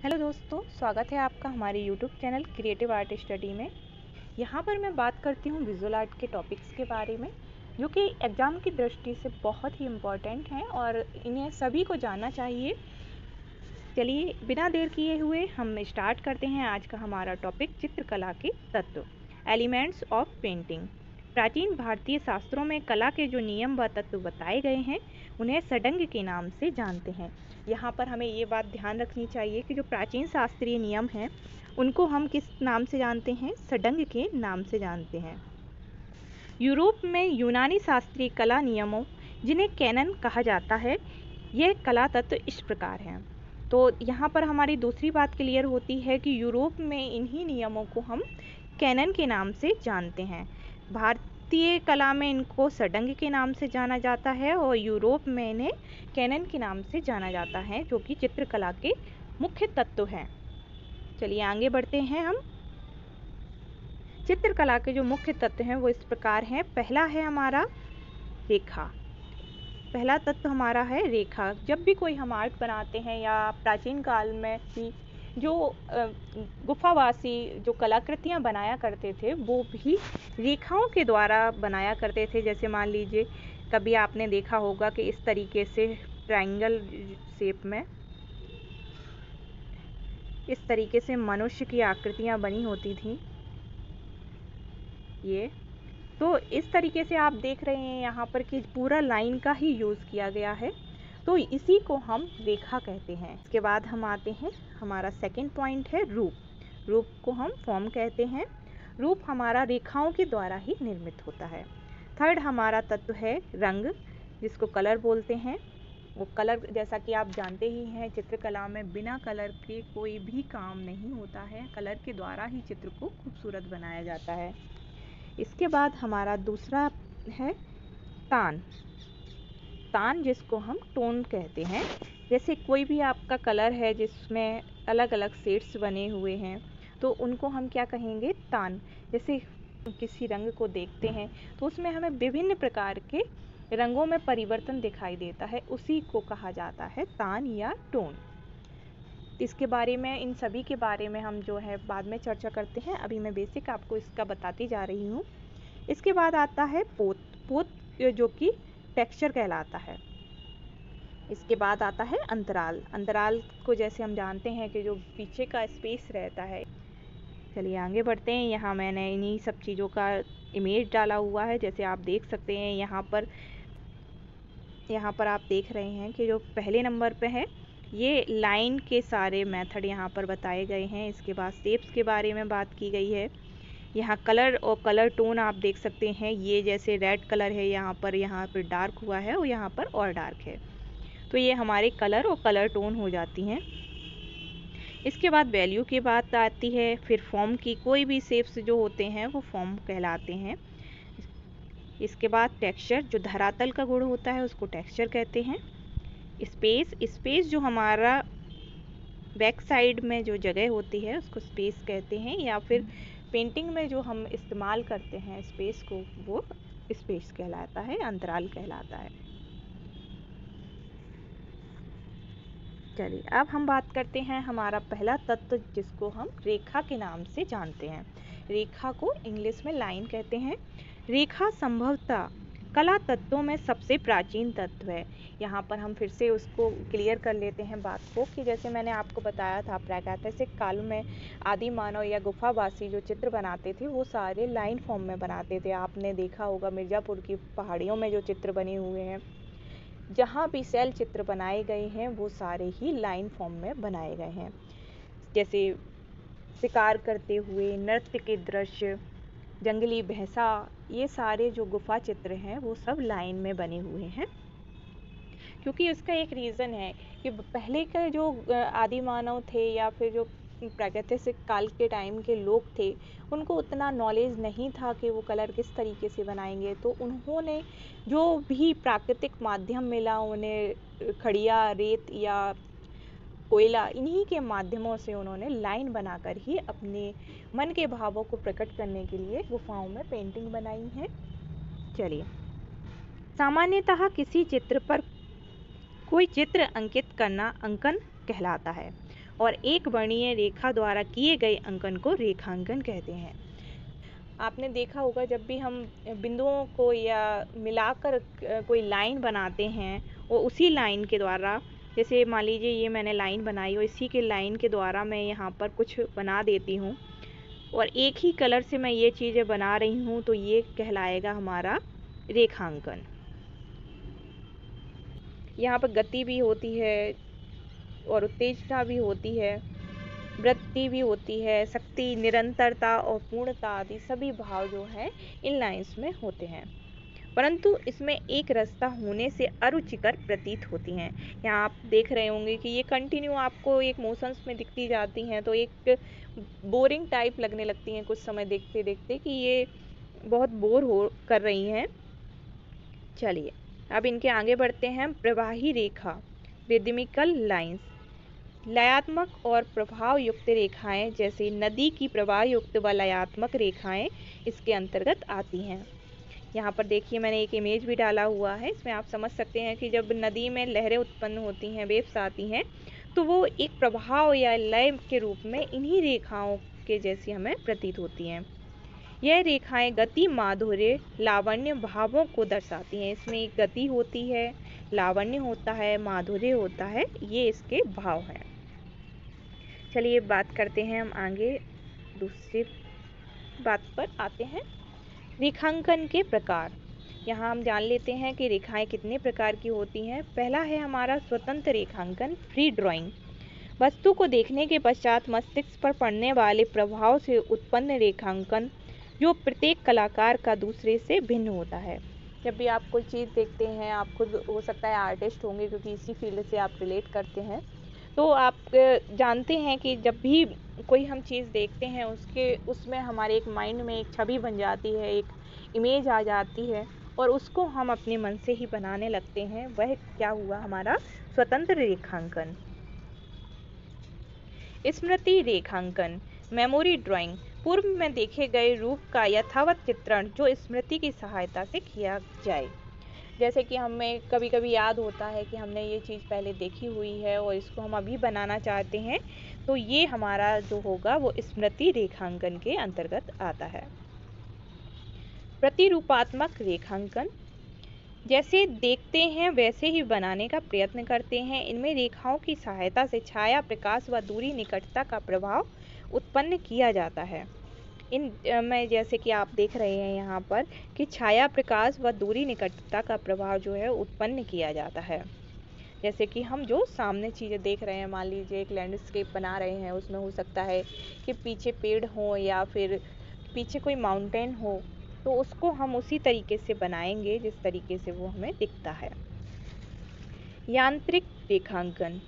Hello दोस्तों, स्वागत है आपका हमारे YouTube channel creative art study में। यहाँ पर मैं बात करती हूँ विजुअल आर्ट के टॉपिक्स के बारे में, जो कि एग्ज़ाम की दृष्टि से बहुत ही इम्पोर्टेंट हैं और इन्हें सभी को जानना चाहिए। चलिए बिना देर किए हुए हम स्टार्ट करते हैं आज का हमारा टॉपिक, चित्रकला के तत्व, एलिमेंट्स ऑफ पेंटिंग। प्राचीन भारतीय शास्त्रों में कला के जो नियम व तत्व बताए गए हैं उन्हें षडंग के नाम से जानते हैं। यहाँ पर हमें ये बात ध्यान रखनी चाहिए कि जो प्राचीन शास्त्रीय नियम हैं उनको हम किस नाम से जानते हैं? षडंग के नाम से जानते हैं। यूरोप में यूनानी शास्त्रीय कला नियमों, जिन्हें कैनन कहा जाता है, ये कला तत्व इस प्रकार हैं। तो यहाँ पर हमारी दूसरी बात क्लियर होती है कि यूरोप में इन्हीं नियमों को हम कैनन के नाम से जानते हैं। भारतीय कला में इनको षडंग के नाम से जाना जाता है और यूरोप में इन्हें कैनन के नाम से जाना जाता है, जो कि चित्रकला के मुख्य तत्व हैं। चलिए आगे बढ़ते हैं हम। चित्रकला के जो मुख्य तत्व हैं वो इस प्रकार हैं। पहला है हमारा रेखा। पहला तत्व हमारा है रेखा। जब भी कोई हम आर्ट बनाते हैं या प्राचीन काल में भी जो गुफावासी जो कलाकृतियाँ बनाया करते थे वो भी रेखाओं के द्वारा बनाया करते थे। जैसे मान लीजिए कभी आपने देखा होगा कि इस तरीके से ट्रायंगल शेप में इस तरीके से मनुष्य की आकृतियाँ बनी होती थी। ये तो इस तरीके से आप देख रहे हैं यहाँ पर कि पूरा लाइन का ही यूज़ किया गया है, तो इसी को हम रेखा कहते हैं। इसके बाद हम आते हैं, हमारा सेकंड पॉइंट है रूप। रूप को हम फॉर्म कहते हैं। रूप हमारा रेखाओं के द्वारा ही निर्मित होता है। थर्ड हमारा तत्व है रंग, जिसको कलर बोलते हैं। वो कलर, जैसा कि आप जानते ही हैं, चित्रकला में बिना कलर के कोई भी काम नहीं होता है। कलर के द्वारा ही चित्र को खूबसूरत बनाया जाता है। इसके बाद हमारा दूसरा है तान। तान जिसको हम टोन कहते हैं। जैसे कोई भी आपका कलर है जिसमें अलग अलग शेड्स बने हुए हैं, तो उनको हम क्या कहेंगे? तान। जैसे किसी रंग को देखते हैं तो उसमें हमें विभिन्न प्रकार के रंगों में परिवर्तन दिखाई देता है, उसी को कहा जाता है तान या टोन। इसके बारे में, इन सभी के बारे में हम जो है बाद में चर्चा करते हैं। अभी मैं बेसिक आपको इसका बताती जा रही हूँ। इसके बाद आता है पोत। पोत जो कि टेक्सचर कहलाता है। इसके बाद आता है अंतराल। अंतराल को जैसे हम जानते हैं कि जो पीछे का स्पेस रहता है। चलिए आगे बढ़ते हैं। यहाँ मैंने इन्हीं सब चीज़ों का इमेज डाला हुआ है। जैसे आप देख सकते हैं यहाँ पर आप देख रहे हैं कि जो पहले नंबर पे है, ये लाइन के सारे मेथड यहाँ पर बताए गए हैं। इसके बाद शेप्स के बारे में बात की गई है। यहाँ कलर और कलर टोन आप देख सकते हैं। ये जैसे रेड कलर है यहाँ पर डार्क हुआ है और यहाँ पर और डार्क है, तो ये हमारे कलर और कलर टोन हो जाती हैं। इसके बाद वैल्यू की बात आती है। फिर फॉर्म की, कोई भी शेप्स जो होते हैं वो फॉर्म कहलाते हैं। इसके बाद टेक्सचर, जो धरातल का गुण होता है उसको टेक्सचर कहते हैं। स्पेस, स्पेस जो हमारा बैक साइड में जो जगह होती है उसको स्पेस कहते हैं, या फिर पेंटिंग में जो हम इस्तेमाल करते हैं स्पेस को, वो स्पेस कहलाता है, अंतराल कहलाता है। चलिए अब हम बात करते हैं हमारा पहला तत्व, जिसको हम रेखा के नाम से जानते हैं। रेखा को इंग्लिश में लाइन कहते हैं। रेखा संभवतः कला तत्वों में सबसे प्राचीन तत्व है। यहाँ पर हम फिर से उसको क्लियर कर लेते हैं बात को, कि जैसे मैंने आपको बताया था, प्रागैतिहासिक काल में आदि मानव या गुफावासी जो चित्र बनाते थे वो सारे लाइन फॉर्म में बनाते थे। आपने देखा होगा मिर्ज़ापुर की पहाड़ियों में जो चित्र बने हुए हैं, जहाँ भी शैल चित्र बनाए गए हैं वो सारे ही लाइन फॉर्म में बनाए गए हैं। जैसे शिकार करते हुए नृत्य के दृश्य, जंगली भैंसा, ये सारे जो गुफा चित्र हैं वो सब लाइन में बने हुए हैं। क्योंकि उसका एक रीज़न है कि पहले का जो आदि मानव थे या फिर जो प्रागैतिहासिक काल के टाइम के लोग थे, उनको उतना नॉलेज नहीं था कि वो कलर किस तरीके से बनाएंगे। तो उन्होंने जो भी प्राकृतिक माध्यम मिला उन्हें, खड़िया, रेत या कोयला, इन्हीं के माध्यमों से उन्होंने लाइन बनाकर ही अपने मन के भावों को प्रकट करने के लिए गुफाओं में पेंटिंग बनाई है। चलिए, सामान्यतः किसी चित्र पर कोई चित्र अंकित करना अंकन कहलाता है। और एक वर्णीय रेखा द्वारा किए गए अंकन को रेखांकन कहते हैं। आपने देखा होगा जब भी हम बिंदुओं को या मिलाकर कोई लाइन बनाते हैं और उसी लाइन के द्वारा, जैसे मान लीजिए ये मैंने लाइन बनाई और इसी के लाइन के द्वारा मैं यहाँ पर कुछ बना देती हूँ और एक ही कलर से मैं ये चीज़ें बना रही हूँ, तो ये कहलाएगा हमारा रेखांकन। यहाँ पर गति भी होती है और उत्तेजना भी होती है, वृत्ति भी होती है, शक्ति, निरंतरता और पूर्णता आदि सभी भाव जो हैं इन लाइंस में होते हैं, परंतु इसमें एक रास्ता होने से अरुचिकर प्रतीत होती हैं। यहाँ आप देख रहे होंगे कि ये कंटिन्यू आपको एक मोशंस में दिखती जाती हैं, तो एक बोरिंग टाइप लगने लगती हैं कुछ समय देखते देखते कि ये बहुत बोर हो कर रही हैं। चलिए अब इनके आगे बढ़ते हैं। प्रवाही रेखा, रिदमिकल लाइंस, लयात्मक और प्रभाव युक्त रेखाएं जैसे नदी की प्रवाह युक्त व लयात्मक रेखाएं इसके अंतर्गत आती हैं। यहाँ पर देखिए मैंने एक इमेज भी डाला हुआ है, इसमें आप समझ सकते हैं कि जब नदी में लहरें उत्पन्न होती हैं, वेव्स आती हैं, तो वो एक प्रभाव या लय के रूप में इन्हीं रेखाओं के जैसी हमें प्रतीत होती हैं। यह रेखाएं गति, माधुर्य, लावण्य भावों को दर्शाती हैं। इसमें एक गति होती है, लावण्य होता है, माधुर्य होता है, ये इसके भाव हैं। चलिए बात करते हैं हम आगे, दूसरी बात पर आते हैं, रेखांकन के प्रकार। यहाँ हम जान लेते हैं कि रेखाएं कितने प्रकार की होती हैं। पहला है हमारा स्वतंत्र रेखांकन, फ्री ड्राइंग। वस्तु को देखने के पश्चात मस्तिष्क पर पड़ने वाले प्रभाव से उत्पन्न रेखांकन, जो प्रत्येक कलाकार का दूसरे से भिन्न होता है। जब भी आप कोई चीज़ देखते हैं, आप खुद हो सकता है आर्टिस्ट होंगे क्योंकि इसी फील्ड से आप रिलेट करते हैं, तो आप जानते हैं कि जब भी कोई हम चीज़ देखते हैं उसमें हमारे एक माइंड में एक छवि बन जाती है, एक इमेज आ जाती है और उसको हम अपने मन से ही बनाने लगते हैं। वह क्या हुआ हमारा स्वतंत्र रेखांकन। स्मृति रेखांकन, मेमोरी ड्राइंग, पूर्व में देखे गए रूप का यथावत चित्रण जो स्मृति की सहायता से किया जाए। जैसे कि हमें कभी कभी याद होता है कि हमने ये चीज़ पहले देखी हुई है और इसको हम अभी बनाना चाहते हैं, तो ये हमारा जो होगा वो स्मृति रेखांकन के अंतर्गत आता है। प्रतिरूपात्मक रेखांकन, जैसे देखते हैं वैसे ही बनाने का प्रयत्न करते हैं। इनमें रेखाओं की सहायता से छाया, प्रकाश व दूरी, निकटता का प्रभाव उत्पन्न किया जाता है। इन में जैसे कि आप देख रहे हैं यहाँ पर कि छाया, प्रकाश व दूरी, निकटता का प्रभाव जो है उत्पन्न किया जाता है। जैसे कि हम जो सामने चीज़ें देख रहे हैं, मान लीजिए एक लैंडस्केप बना रहे हैं, उसमें हो सकता है कि पीछे पेड़ हो या फिर पीछे कोई माउंटेन हो, तो उसको हम उसी तरीके से बनाएंगे जिस तरीके से वो हमें दिखता है। यांत्रिक रेखांकन,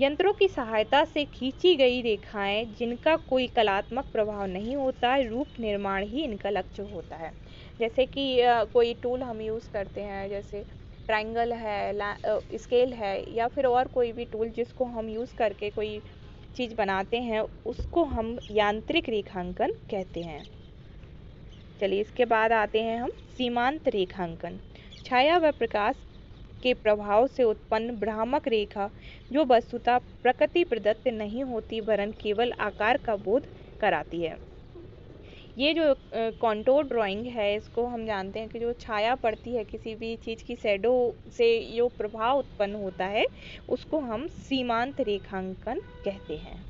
यंत्रों की सहायता से खींची गई रेखाएं जिनका कोई कलात्मक प्रभाव नहीं होता है, रूप निर्माण ही इनका लक्ष्य होता है। जैसे कि कोई टूल हम यूज़ करते हैं, जैसे ट्रायंगल है, स्केल है या फिर और कोई भी टूल जिसको हम यूज़ करके कोई चीज़ बनाते हैं, उसको हम यांत्रिक रेखांकन कहते हैं। चलिए इसके बाद आते हैं हम सीमांत रेखांकन, छाया व प्रकाश के प्रभाव से उत्पन्न भ्रामक रेखा जो वस्तुतः प्रकृति प्रदत्त नहीं होती वरन केवल आकार का बोध कराती है। ये जो कॉन्टोर ड्राइंग है, इसको हम जानते हैं कि जो छाया पड़ती है किसी भी चीज़ की, शैडो से जो प्रभाव उत्पन्न होता है, उसको हम सीमांत रेखांकन कहते हैं।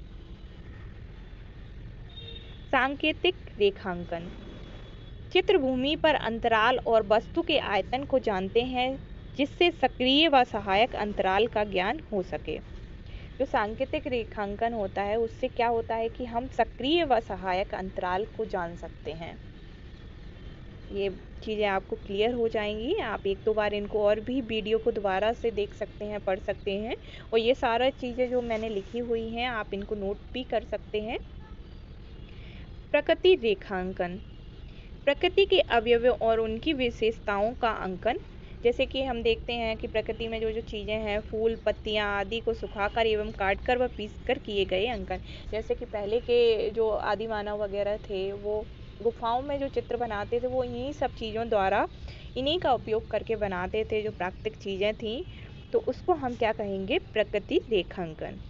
सांकेतिक रेखांकन, चित्रभूमि पर अंतराल और वस्तु के आयतन को जानते हैं जिससे सक्रिय व सहायक अंतराल का ज्ञान हो सके। जो सांकेतिक रेखांकन होता है उससे क्या होता है कि हम सक्रिय व सहायक अंतराल को जान सकते हैं। ये चीज़ें आपको क्लियर हो जाएंगी। आप एक दो बार इनको और भी वीडियो को दोबारा से देख सकते हैं, पढ़ सकते हैं, और ये सारा चीज़ें जो मैंने लिखी हुई हैं आप इनको नोट भी कर सकते हैं। प्रकृति रेखांकन, प्रकृति के अवयवों और उनकी विशेषताओं का अंकन। जैसे कि हम देखते हैं कि प्रकृति में जो जो चीज़ें हैं, फूल, पत्तियां आदि को सुखाकर एवं काटकर व पीसकर किए गए अंकन। जैसे कि पहले के जो आदि मानव वगैरह थे, वो गुफाओं में जो चित्र बनाते थे वो इन्हीं सब चीज़ों द्वारा, इन्हीं का उपयोग करके बनाते थे, जो प्राकृतिक चीज़ें थीं, तो उसको हम क्या कहेंगे, प्रकृति रेखांकन।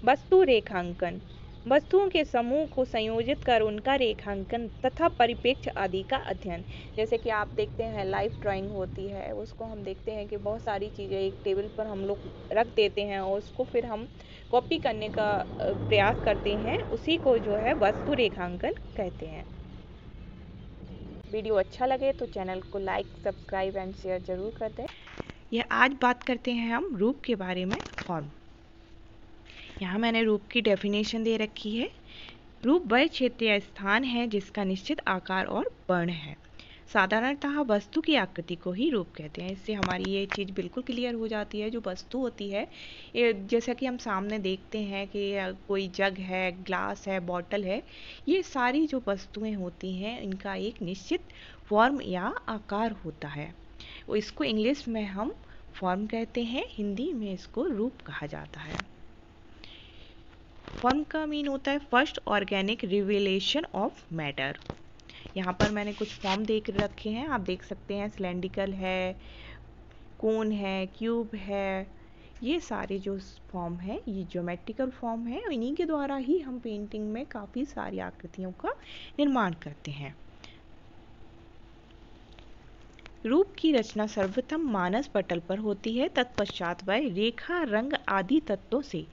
वस्तु रेखांकन, वस्तुओं के समूह को संयोजित कर उनका रेखांकन तथा परिप्रेक्ष्य आदि का अध्ययन। जैसे कि आप देखते हैं लाइव ड्राइंग होती है, उसको हम देखते हैं कि बहुत सारी चीज़ें एक टेबल पर हम लोग रख देते हैं और उसको फिर हम कॉपी करने का प्रयास करते हैं, उसी को जो है वस्तु रेखांकन कहते हैं। वीडियो अच्छा लगे तो चैनल को लाइक, सब्सक्राइब एंड शेयर जरूर कर दें। यह आज बात करते हैं हम रूप के बारे में। फॉर्म, यहाँ मैंने रूप की डेफिनेशन दे रखी है। रूप वह क्षेत्र या स्थान है जिसका निश्चित आकार और वर्ण है। साधारणतः वस्तु की आकृति को ही रूप कहते हैं। इससे हमारी ये चीज़ बिल्कुल क्लियर हो जाती है। जो वस्तु होती है, जैसा कि हम सामने देखते हैं कि कोई जग है, ग्लास है, बॉटल है, ये सारी जो वस्तुएं होती हैं इनका एक निश्चित फॉर्म या आकार होता है। इसको इंग्लिश में हम फॉर्म कहते हैं, हिंदी में इसको रूप कहा जाता है। फॉर्म का मीन होता है first organic revelation of matter. यहाँ पर मैंने कुछ फॉर्म देख रखे हैं, आप देख सकते हैं सिलेंड्रिकल है, कोन है, क्यूब है, ये सारे जो फॉर्म है ये ज्योमेट्रिकल फॉर्म है। इन्हीं के द्वारा ही हम पेंटिंग में काफ़ी सारी आकृतियों का निर्माण करते हैं। रूप की रचना सर्वप्रथम मानस पटल पर होती है, तत्पश्चात वह रेखा, रंग आदि तत्वों से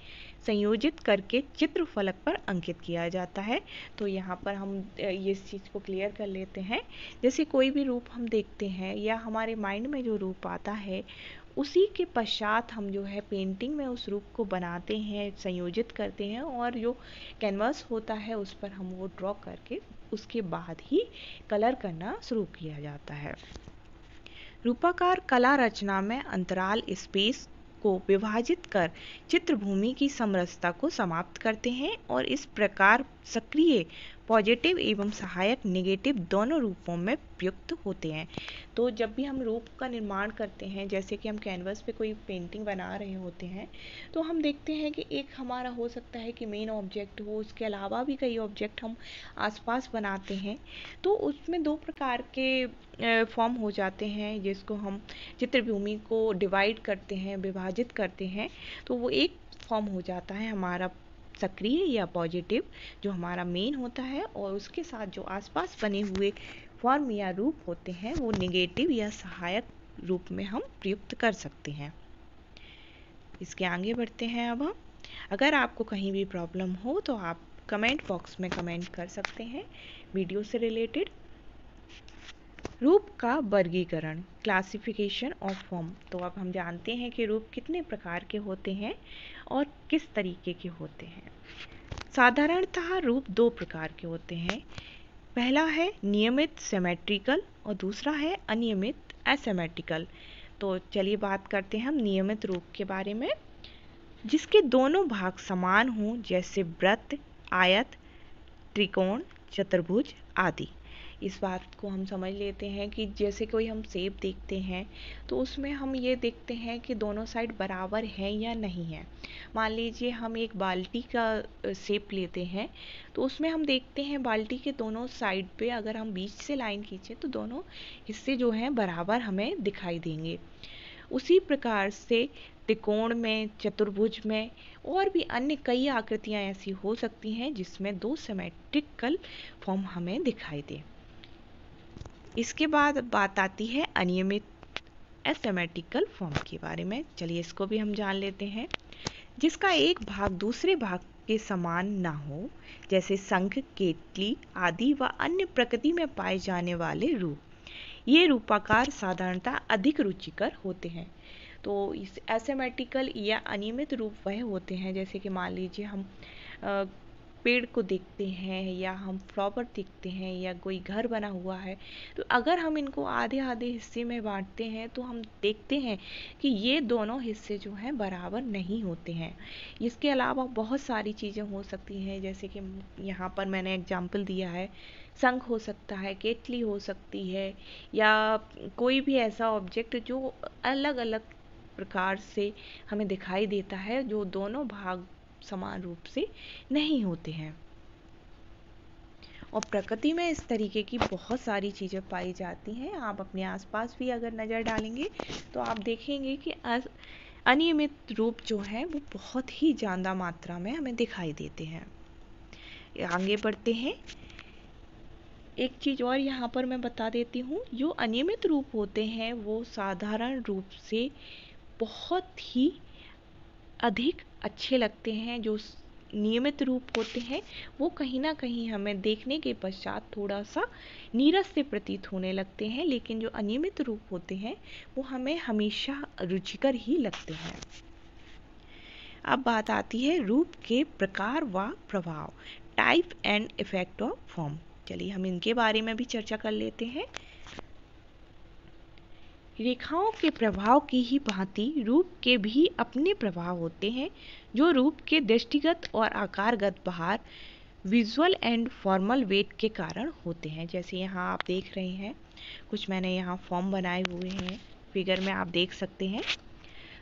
संयोजित करके चित्र फलक पर अंकित किया जाता है। तो यहाँ पर हम इस चीज़ को क्लियर कर लेते हैं। जैसे कोई भी रूप हम देखते हैं या हमारे माइंड में जो रूप आता है, उसी के पश्चात हम जो है पेंटिंग में उस रूप को बनाते हैं, संयोजित करते हैं, और जो कैनवास होता है उस पर हम वो ड्रॉ करके उसके बाद ही कलर करना शुरू किया जाता है। रूपाकार कला रचना में अंतराल स्पेस को विभाजित कर चित्रभूमि की समरसता को समाप्त करते हैं और इस प्रकार सक्रिय पॉजिटिव एवं सहायक नेगेटिव दोनों रूपों में प्रयुक्त होते हैं। तो जब भी हम रूप का निर्माण करते हैं, जैसे कि हम कैनवस पे कोई पेंटिंग बना रहे होते हैं, तो हम देखते हैं कि एक हमारा हो सकता है कि मेन ऑब्जेक्ट हो, उसके अलावा भी कई ऑब्जेक्ट हम आसपास बनाते हैं। तो उसमें दो प्रकार के फॉर्म हो जाते हैं, जिसको हम चित्रभूमि को डिवाइड करते हैं, विभाजित करते हैं। तो वो एक फॉर्म हो जाता है हमारा सक्रिय या पॉजिटिव, जो हमारा मेन होता है, और उसके साथ जो आसपास बने हुए फॉर्म या रूप होते हैं वो नेगेटिव या सहायक रूप में हम प्रयुक्त कर सकते हैं। इसके आगे बढ़ते हैं अब हम। अगर आपको कहीं भी प्रॉब्लम हो तो आप कमेंट बॉक्स में कमेंट कर सकते हैं वीडियो से रिलेटेड। रूप का वर्गीकरण, क्लासिफिकेशन ऑफ फॉर्म। तो अब हम जानते हैं कि रूप कितने प्रकार के होते हैं और किस तरीके के होते हैं। साधारणतः रूप दो प्रकार के होते हैं। पहला है नियमित सिमेट्रिकल और दूसरा है अनियमित एसिमेट्रिकल। तो चलिए बात करते हैं हम नियमित रूप के बारे में, जिसके दोनों भाग समान हों, जैसे वृत्त, आयत, त्रिकोण, चतुर्भुज आदि। इस बात को हम समझ लेते हैं कि जैसे कोई हम शेप देखते हैं तो उसमें हम ये देखते हैं कि दोनों साइड बराबर हैं या नहीं है। मान लीजिए हम एक बाल्टी का शेप लेते हैं, तो उसमें हम देखते हैं बाल्टी के दोनों साइड पे अगर हम बीच से लाइन खींचें तो दोनों हिस्से जो हैं बराबर हमें दिखाई देंगे। उसी प्रकार से त्रिकोण में, चतुर्भुज में और भी अन्य कई आकृतियाँ ऐसी हो सकती हैं जिसमें दो सिमेट्रिकल फॉर्म हमें दिखाई दे। इसके बाद बात आती है अनियमित एसिमेट्रिकल फॉर्म के बारे में। चलिए इसको भी हम जान लेते हैं। जिसका एक भाग दूसरे भाग के समान ना हो, जैसे शंख, केतली आदि व अन्य प्रकृति में पाए जाने वाले रूप। ये रूपाकार साधारणतः अधिक रुचिकर होते हैं। तो इस एसिमेट्रिकल या अनियमित रूप वह होते हैं, जैसे कि मान लीजिए हम पेड़ को देखते हैं या हम फ्लावर देखते हैं या कोई घर बना हुआ है, तो अगर हम इनको आधे आधे हिस्से में बांटते हैं तो हम देखते हैं कि ये दोनों हिस्से जो हैं बराबर नहीं होते हैं। इसके अलावा बहुत सारी चीज़ें हो सकती हैं, जैसे कि यहाँ पर मैंने एग्जाम्पल दिया है, शंख हो सकता है, केतली हो सकती है, या कोई भी ऐसा ऑब्जेक्ट जो अलग अलग प्रकार से हमें दिखाई देता है, जो दोनों भाग समान रूप से नहीं होते हैं। और प्रकृति में इस तरीके की बहुत सारी चीज़ें पाई जाती हैं। आप अपने आसपास भी अगर नज़र डालेंगे तो आप देखेंगे कि अनियमित रूप जो है वो बहुत ही ज़्यादा मात्रा में हमें दिखाई देते हैं। आगे बढ़ते हैं। एक चीज़ और यहाँ पर मैं बता देती हूँ, जो अनियमित रूप होते हैं वो साधारण रूप से बहुत ही अधिक अच्छे लगते हैं। जो नियमित रूप होते हैं वो कहीं ना कहीं हमें देखने के पश्चात थोड़ा सा नीरस से प्रतीत होने लगते हैं, लेकिन जो अनियमित रूप होते हैं वो हमें हमेशा रुचिकर ही लगते हैं। अब बात आती है रूप के प्रकार व प्रभाव, type and effect of form. चलिए हम इनके बारे में भी चर्चा कर लेते हैं। रेखाओं के प्रभाव की ही भांति रूप के भी अपने प्रभाव होते हैं, जो रूप के दृष्टिगत और आकारगत बाहर विजुअल एंड फॉर्मल वेट के कारण होते हैं। जैसे यहाँ आप देख रहे हैं, कुछ मैंने यहाँ फॉर्म बनाए हुए हैं, फिगर में आप देख सकते हैं।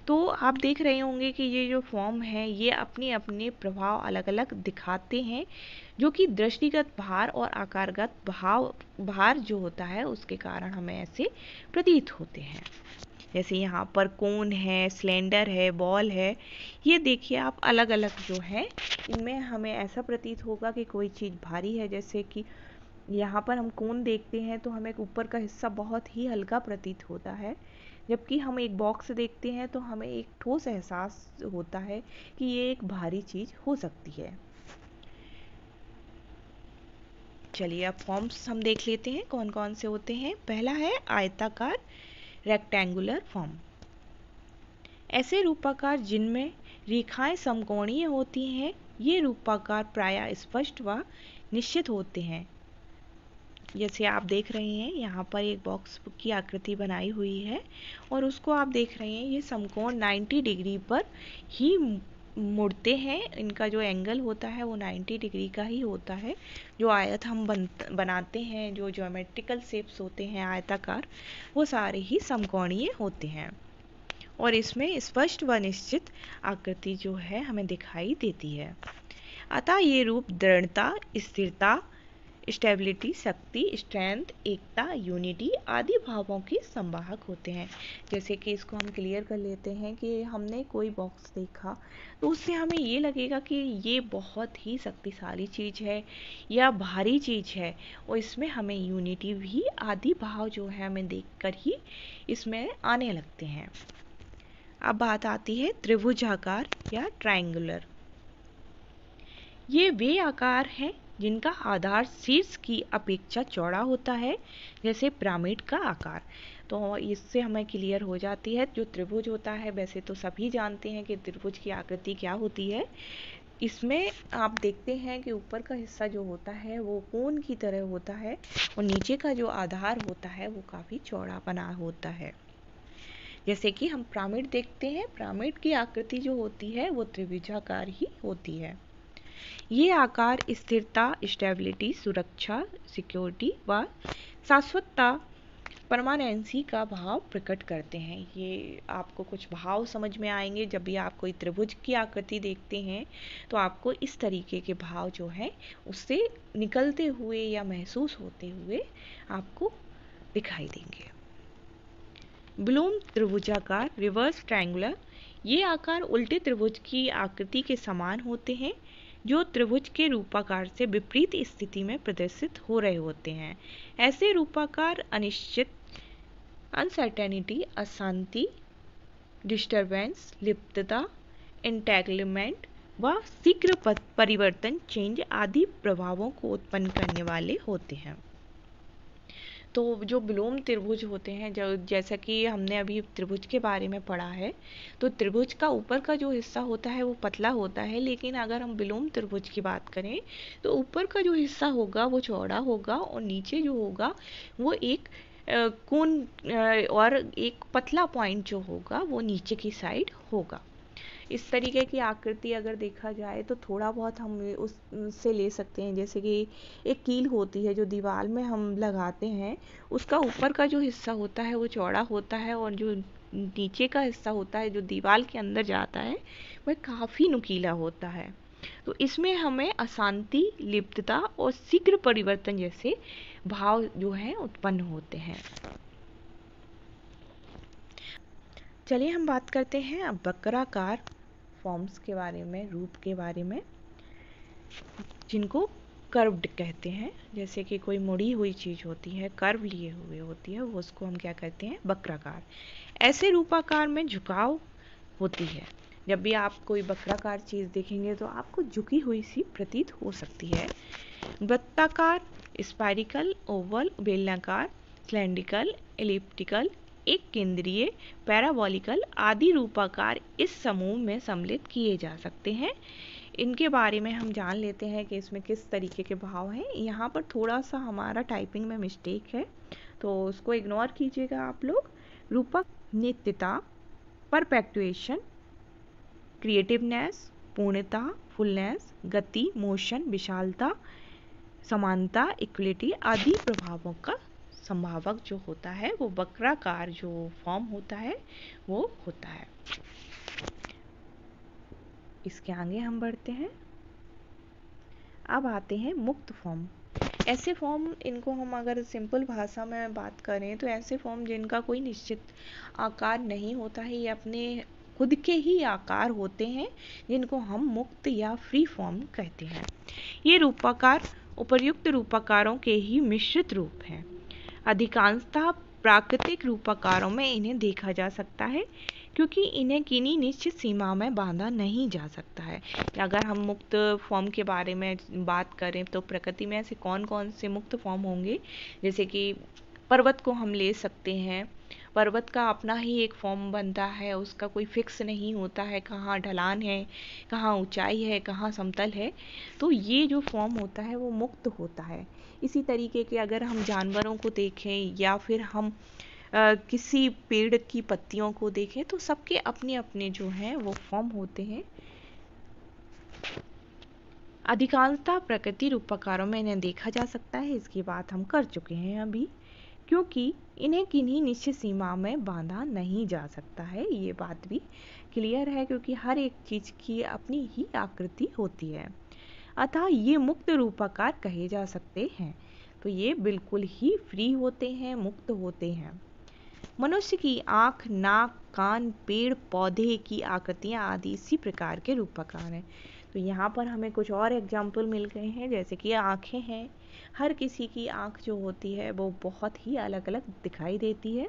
तो आप देख रहे होंगे कि ये जो फॉर्म है ये अपने अपने प्रभाव अलग अलग दिखाते हैं, जो कि दृष्टिगत भार और आकारगत भार जो होता है उसके कारण हमें ऐसे प्रतीत होते हैं। जैसे यहाँ पर कोन है, सिलेंडर है, बॉल है, ये देखिए आप अलग अलग जो है इनमें हमें ऐसा प्रतीत होगा कि कोई चीज़ भारी है। जैसे कि यहाँ पर हम कोन देखते हैं तो हमें ऊपर का हिस्सा बहुत ही हल्का प्रतीत होता है, जबकि हम एक बॉक्स देखते हैं तो हमें एक ठोस एहसास होता है कि ये एक भारी चीज़ हो सकती है। चलिए अब फॉर्म्स हम देख लेते हैं कौन कौन से होते हैं। पहला है आयताकार, रेक्टेंगुलर फॉर्म। ऐसे रूपाकार जिनमें रेखाएं समकोणीय होती हैं, ये रूपाकार प्रायः स्पष्ट व निश्चित होते हैं। जैसे आप देख रहे हैं यहाँ पर एक बॉक्स की आकृति बनाई हुई है और उसको आप देख रहे हैं ये समकोण 90 डिग्री पर ही मुड़ते हैं। इनका जो एंगल होता है वो 90 डिग्री का ही होता है। जो आयत हम बनाते हैं, जो ज्योमेट्रिकल शेप्स होते हैं आयताकार, वो सारे ही समकोणीय होते हैं और इसमें स्पष्ट व निश्चित आकृति जो है हमें दिखाई देती है। अतः ये रूप दृढ़ता, स्थिरता, स्टेबिलिटी, शक्ति, स्ट्रेंथ, एकता, यूनिटी आदि भावों के संवाहक होते हैं। जैसे कि इसको हम क्लियर कर लेते हैं कि हमने कोई बॉक्स देखा तो उससे हमें ये लगेगा कि ये बहुत ही शक्तिशाली चीज़ है या भारी चीज़ है, और इसमें हमें यूनिटी भी आदि भाव जो है हमें देखकर ही इसमें आने लगते हैं। अब बात आती है त्रिभुजाकार या ट्रायंगुलर। ये वे आकार हैं जिनका आधार शीर्ष की अपेक्षा चौड़ा होता है, जैसे पिरामिड का आकार। तो इससे हमें क्लियर हो जाती है जो त्रिभुज होता है, वैसे तो सभी जानते हैं कि त्रिभुज की आकृति क्या होती है। इसमें आप देखते हैं कि ऊपर का हिस्सा जो होता है वो कोन की तरह होता है और नीचे का जो आधार होता है वो काफ़ी चौड़ा बना होता है। जैसे कि हम पिरामिड देखते हैं, पिरामिड की आकृति जो होती है वो त्रिभुजाकार ही होती है। ये आकार स्थिरता, स्टेबिलिटी, सुरक्षा, सिक्योरिटी व शाश्वतता, परमानेंसी का भाव प्रकट करते हैं। ये आपको कुछ भाव समझ में आएंगे जब भी आप कोई त्रिभुज की आकृति देखते हैं, तो आपको इस तरीके के भाव जो है उससे निकलते हुए या महसूस होते हुए आपको दिखाई देंगे। ब्लूम त्रिभुजाकार, रिवर्स ट्रायंगुलर। ये आकार उल्टे त्रिभुज की आकृति के समान होते हैं, जो त्रिभुज के रूपाकार से विपरीत स्थिति में प्रदर्शित हो रहे होते हैं। ऐसे रूपाकार अनिश्चित, अनसर्टेनिटी, अशांति, डिस्टरबेंस, लिप्तता, एंटेगलमेंट व शीघ्र परिवर्तन, चेंज आदि प्रभावों को उत्पन्न करने वाले होते हैं। तो जो विलोम त्रिभुज होते हैं, जो जैसा कि हमने अभी त्रिभुज के बारे में पढ़ा है, तो त्रिभुज का ऊपर का जो हिस्सा होता है वो पतला होता है, लेकिन अगर हम विलोम त्रिभुज की बात करें तो ऊपर का जो हिस्सा होगा वो चौड़ा होगा और नीचे जो होगा वो एक कोन और एक पतला पॉइंट जो होगा वो नीचे की साइड होगा। इस तरीके की आकृति अगर देखा जाए तो थोड़ा बहुत हम उससे ले सकते हैं। जैसे कि एक कील होती है जो दीवार में हम लगाते हैं, उसका ऊपर का जो हिस्सा होता है वो चौड़ा होता है और जो नीचे का हिस्सा होता है जो दीवार के अंदर जाता है वह काफ़ी नुकीला होता है। तो इसमें हमें अशांति, लिप्तता और शीघ्र परिवर्तन जैसे भाव जो हैं उत्पन्न होते हैं। चलिए हम बात करते हैं अब वक्राकार फॉर्म्स के बारे में, रूप के बारे में, जिनको कर्व्ड कहते हैं। जैसे कि कोई मुड़ी हुई चीज़ होती है, कर्व लिए हुए होती है, वो उसको हम क्या कहते हैं, वक्राकार। ऐसे रूपाकार में झुकाव होती है। जब भी आप कोई वक्राकार चीज़ देखेंगे तो आपको झुकी हुई सी प्रतीत हो सकती है। वृत्ताकार, स्पाइरिकल, ओवल, बेलनाकार, सिलेंड्रिकल, एलिप्टिकल, एक केंद्रीय, पैराबोलिकल आदि रूपाकार इस समूह में सम्मिलित किए जा सकते हैं। इनके बारे में हम जान लेते हैं कि इसमें किस तरीके के भाव हैं। यहाँ पर थोड़ा सा हमारा टाइपिंग में मिस्टेक है, तो उसको इग्नोर कीजिएगा आप लोग। रूपक नित्यता, परपेक्चुएशन, क्रिएटिवनेस, पूर्णता, फुलनेस, गति, मोशन, विशालता, समानता, इक्वलिटी आदि प्रभावों का संभावक जो होता है वो वक्राकार जो फॉर्म होता है वो होता है। इसके आगे हम बढ़ते हैं। अब आते हैं मुक्त फॉर्म। ऐसे फॉर्म, इनको हम अगर सिंपल भाषा में बात करें तो ऐसे फॉर्म जिनका कोई निश्चित आकार नहीं होता है, ये अपने खुद के ही आकार होते हैं, जिनको हम मुक्त या फ्री फॉर्म कहते हैं। ये रूपाकार उपर्युक्त रूपाकारों के ही मिश्रित रूप हैं। अधिकांशतः प्राकृतिक रूपाकारों में इन्हें देखा जा सकता है, क्योंकि इन्हें किन्हीं निश्चित सीमा में बांधा नहीं जा सकता है। अगर हम मुक्त फॉर्म के बारे में बात करें तो प्रकृति में ऐसे कौन कौन से मुक्त फॉर्म होंगे, जैसे कि पर्वत को हम ले सकते हैं। पर्वत का अपना ही एक फॉर्म बनता है, उसका कोई फिक्स नहीं होता है, कहाँ ढलान है, कहाँ ऊंचाई है, कहाँ समतल है, तो ये जो फॉर्म होता है वो मुक्त होता है। इसी तरीके के अगर हम जानवरों को देखें या फिर हम किसी पेड़ की पत्तियों को देखें तो सबके अपने अपने जो हैं वो फॉर्म होते हैं। अधिकांशतः प्रकृति रूपाकारों में इन्हें देखा जा सकता है, इसकी बात हम कर चुके हैं अभी, क्योंकि इन्हें किन्हीं निश्चित सीमा में बांधा नहीं जा सकता है। ये बात भी क्लियर है, क्योंकि हर एक चीज़ की अपनी ही आकृति होती है, अतः ये मुक्त रूपाकार कहे जा सकते हैं। तो ये बिल्कुल ही फ्री होते हैं, मुक्त होते हैं। मनुष्य की आँख, नाक, कान, पेड़ पौधे की आकृतियाँ आदि इसी प्रकार के रूपाकार हैं। तो यहाँ पर हमें कुछ और एग्जाम्पल मिल गए हैं, जैसे कि आँखें हैं। हर किसी की आँख जो होती है वो बहुत ही अलग अलग दिखाई देती है।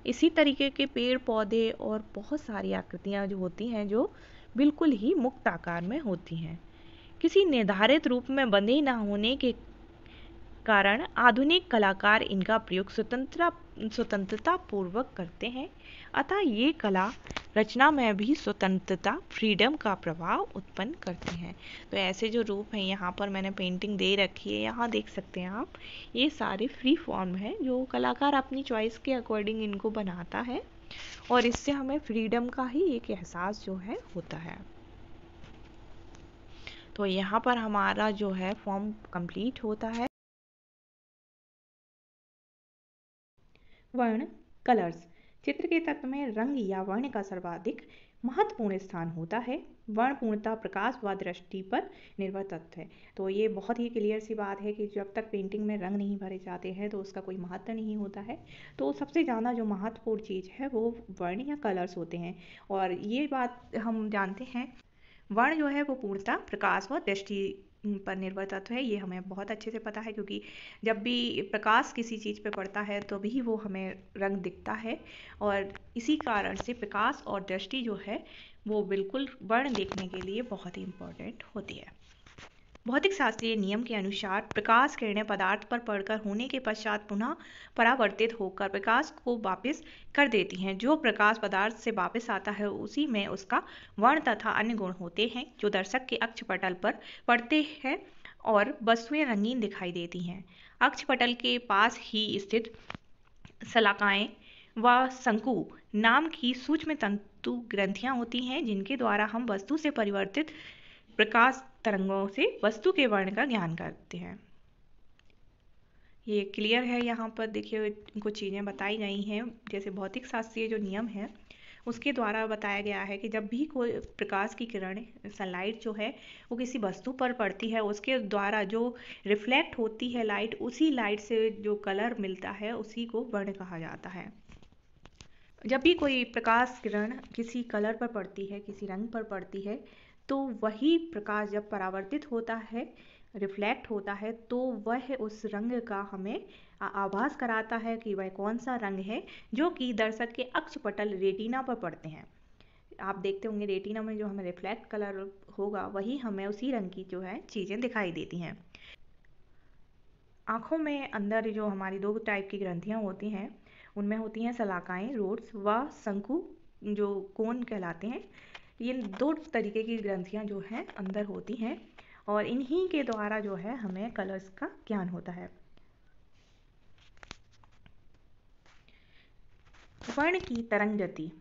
इसी तरीके के पेड़ पौधे और बहुत सारी आकृतियाँ जो होती हैं जो बिल्कुल ही मुक्त आकार में होती हैं। किसी निर्धारित रूप में बंधे न होने के कारण आधुनिक कलाकार इनका प्रयोग स्वतंत्रता पूर्वक करते हैं, अतः ये कला रचना में भी स्वतंत्रता, फ्रीडम का प्रभाव उत्पन्न करते हैं। तो ऐसे जो रूप हैं, यहाँ पर मैंने पेंटिंग दे रखी है, यहाँ देख सकते हैं आप, ये सारे फ्री फॉर्म हैं जो कलाकार अपनी चॉइस के अकॉर्डिंग इनको बनाता है, और इससे हमें फ्रीडम का ही एक एहसास जो है होता है। तो यहाँ पर हमारा जो है फॉर्म कंप्लीट होता है। वर्ण, कलर्स। चित्र के तत्व में रंग या वर्ण का सर्वाधिक महत्वपूर्ण स्थान होता है। वर्ण पूर्णतः प्रकाश व दृष्टि पर निर्भर तत्व है। तो ये बहुत ही क्लियर सी बात है कि जब तक पेंटिंग में रंग नहीं भरे जाते हैं तो उसका कोई महत्व नहीं होता है। तो सबसे ज़्यादा जो महत्वपूर्ण चीज़ है वो वर्ण या कलर्स होते हैं, और ये बात हम जानते हैं, वर्ण जो है वो पूर्णतः प्रकाश व दृष्टि पर निर्भर तत्व है। ये हमें बहुत अच्छे से पता है, क्योंकि जब भी प्रकाश किसी चीज़ पे पड़ता है तो भी वो हमें रंग दिखता है, और इसी कारण से प्रकाश और दृष्टि जो है वो बिल्कुल वर्ण देखने के लिए बहुत ही इम्पोर्टेंट होती है। भौतिक शास्त्रीय नियम के अनुसार प्रकाश किरणें पदार्थ पर पड़कर होने के पश्चात पुनः परावर्तित होकर प्रकाश को वापस कर देती हैं। जो प्रकाश पदार्थ से वापस आता है उसी में उसका वर्ण तथा अन्य गुण होते हैं, जो दर्शक के अक्षपटल पर पड़ते हैं और वस्तुएं रंगीन दिखाई देती हैं। अक्षपटल के पास ही स्थित शलाकाएं व शंकु नाम की सूक्ष्म तंतु ग्रंथियां होती हैं, जिनके द्वारा हम वस्तु से परिवर्तित प्रकाश तरंगों से वस्तु के वर्ण का ज्ञान करते हैं। ये क्लियर है। यहाँ पर देखिए कुछ चीज़ें बताई गई हैं, जैसे भौतिक शास्त्रीय जो नियम है उसके द्वारा बताया गया है कि जब भी कोई प्रकाश की किरण, सनलाइट जो है वो किसी वस्तु पर पड़ती है, उसके द्वारा जो रिफ्लेक्ट होती है लाइट, उसी लाइट से जो कलर मिलता है उसी को वर्ण कहा जाता है। जब भी कोई प्रकाश किरण किसी कलर पर पड़ती है, किसी रंग पर पड़ती है, तो वही प्रकाश जब परावर्तित होता है, रिफ्लेक्ट होता है, तो वह उस रंग का हमें आभास कराता है कि वह कौन सा रंग है, जो कि दर्शक के अक्षपटल रेटिना पर पड़ते हैं। आप देखते होंगे रेटिना में जो हमें रिफ्लेक्ट कलर होगा, वही हमें उसी रंग की जो है चीज़ें दिखाई देती हैं। आँखों में अंदर जो हमारी 2 टाइप की ग्रंथियाँ होती हैं, उनमें होती हैं शलाकाएँ, रोड्स व शंकु, जो कोन कहलाते हैं। ये 2 तरीके की ग्रंथियाँ जो हैं अंदर होती हैं, और इन्हीं के द्वारा जो है हमें कलर्स का ज्ञान होता है। वर्ण की तरंग गति।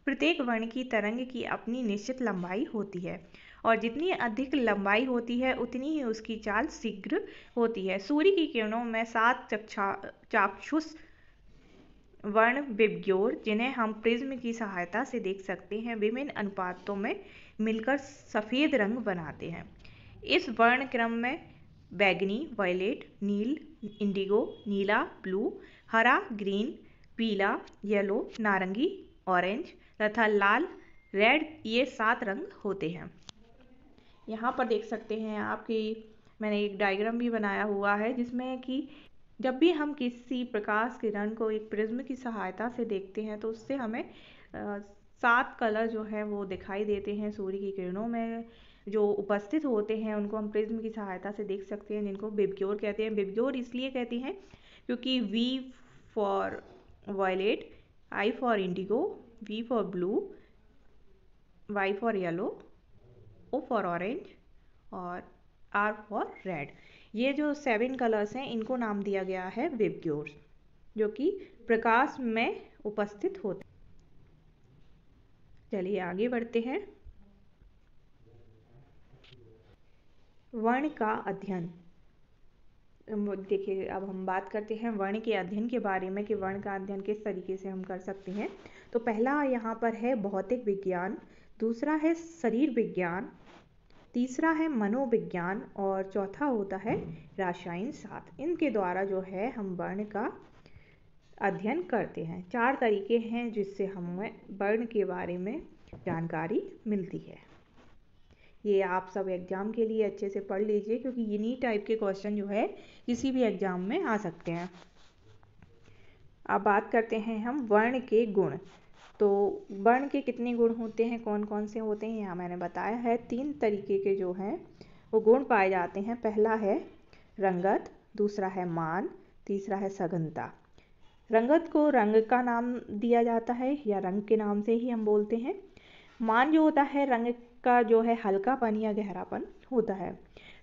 प्रत्येक वर्ण की तरंग की अपनी निश्चित लंबाई होती है, और जितनी अधिक लंबाई होती है उतनी ही उसकी चाल शीघ्र होती है। सूर्य की किरणों में 7 चाक्षुष वर्ण विबग्योर, जिन्हें हम प्रिज्म की सहायता से देख सकते हैं, विभिन्न अनुपातों में मिलकर सफ़ेद रंग बनाते हैं। इस वर्ण क्रम में बैगनी, वायलेट, नील, इंडिगो, नीला, ब्लू, हरा, ग्रीन, पीला, येलो, नारंगी, ऑरेंज तथा लाल, रेड, ये 7 रंग होते हैं। यहाँ पर देख सकते हैं आप कि मैंने एक डायग्राम भी बनाया हुआ है, जिसमें कि जब भी हम किसी प्रकाश किरण को एक प्रिज्म की सहायता से देखते हैं, तो उससे हमें 7 कलर जो है वो दिखाई देते हैं। सूर्य की किरणों में जो उपस्थित होते हैं उनको हम प्रिज्म की सहायता से देख सकते हैं, जिनको विबग्योर कहते हैं। विबग्योर इसलिए कहते हैं क्योंकि V for violet, I for indigo, V for blue, Y for yellow, O for orange और R फॉर रेड, ये जो 7 कलर्स हैं इनको नाम दिया गया है विबग्योर, जो कि प्रकाश में उपस्थित होते हैं। चलिए आगे बढ़ते हैं। वर्ण का अध्ययन। देखिए, अब हम बात करते हैं वर्ण के अध्ययन के बारे में कि वर्ण का अध्ययन किस तरीके से हम कर सकते हैं। तो पहला यहाँ पर है भौतिक विज्ञान, दूसरा है शरीर विज्ञान, तीसरा है मनोविज्ञान और चौथा होता है रसायन शास्त्र। इनके द्वारा जो है हम वर्ण का अध्ययन करते हैं। 4 तरीके हैं जिससे हमें वर्ण के बारे में जानकारी मिलती है। ये आप सब एग्जाम के लिए अच्छे से पढ़ लीजिए, क्योंकि इन्हीं टाइप के क्वेश्चन जो है किसी भी एग्जाम में आ सकते हैं। अब बात करते हैं हम वर्ण के गुण। तो वर्ण के कितने गुण होते हैं, कौन कौन से होते हैं, यहाँ मैंने बताया है। 3 तरीके के जो हैं वो गुण पाए जाते हैं। पहला है रंगत, दूसरा है मान, तीसरा है सघनता। रंगत को रंग का नाम दिया जाता है या रंग के नाम से ही हम बोलते हैं। मान जो होता है रंग का जो है हल्कापन या गहरापन होता है।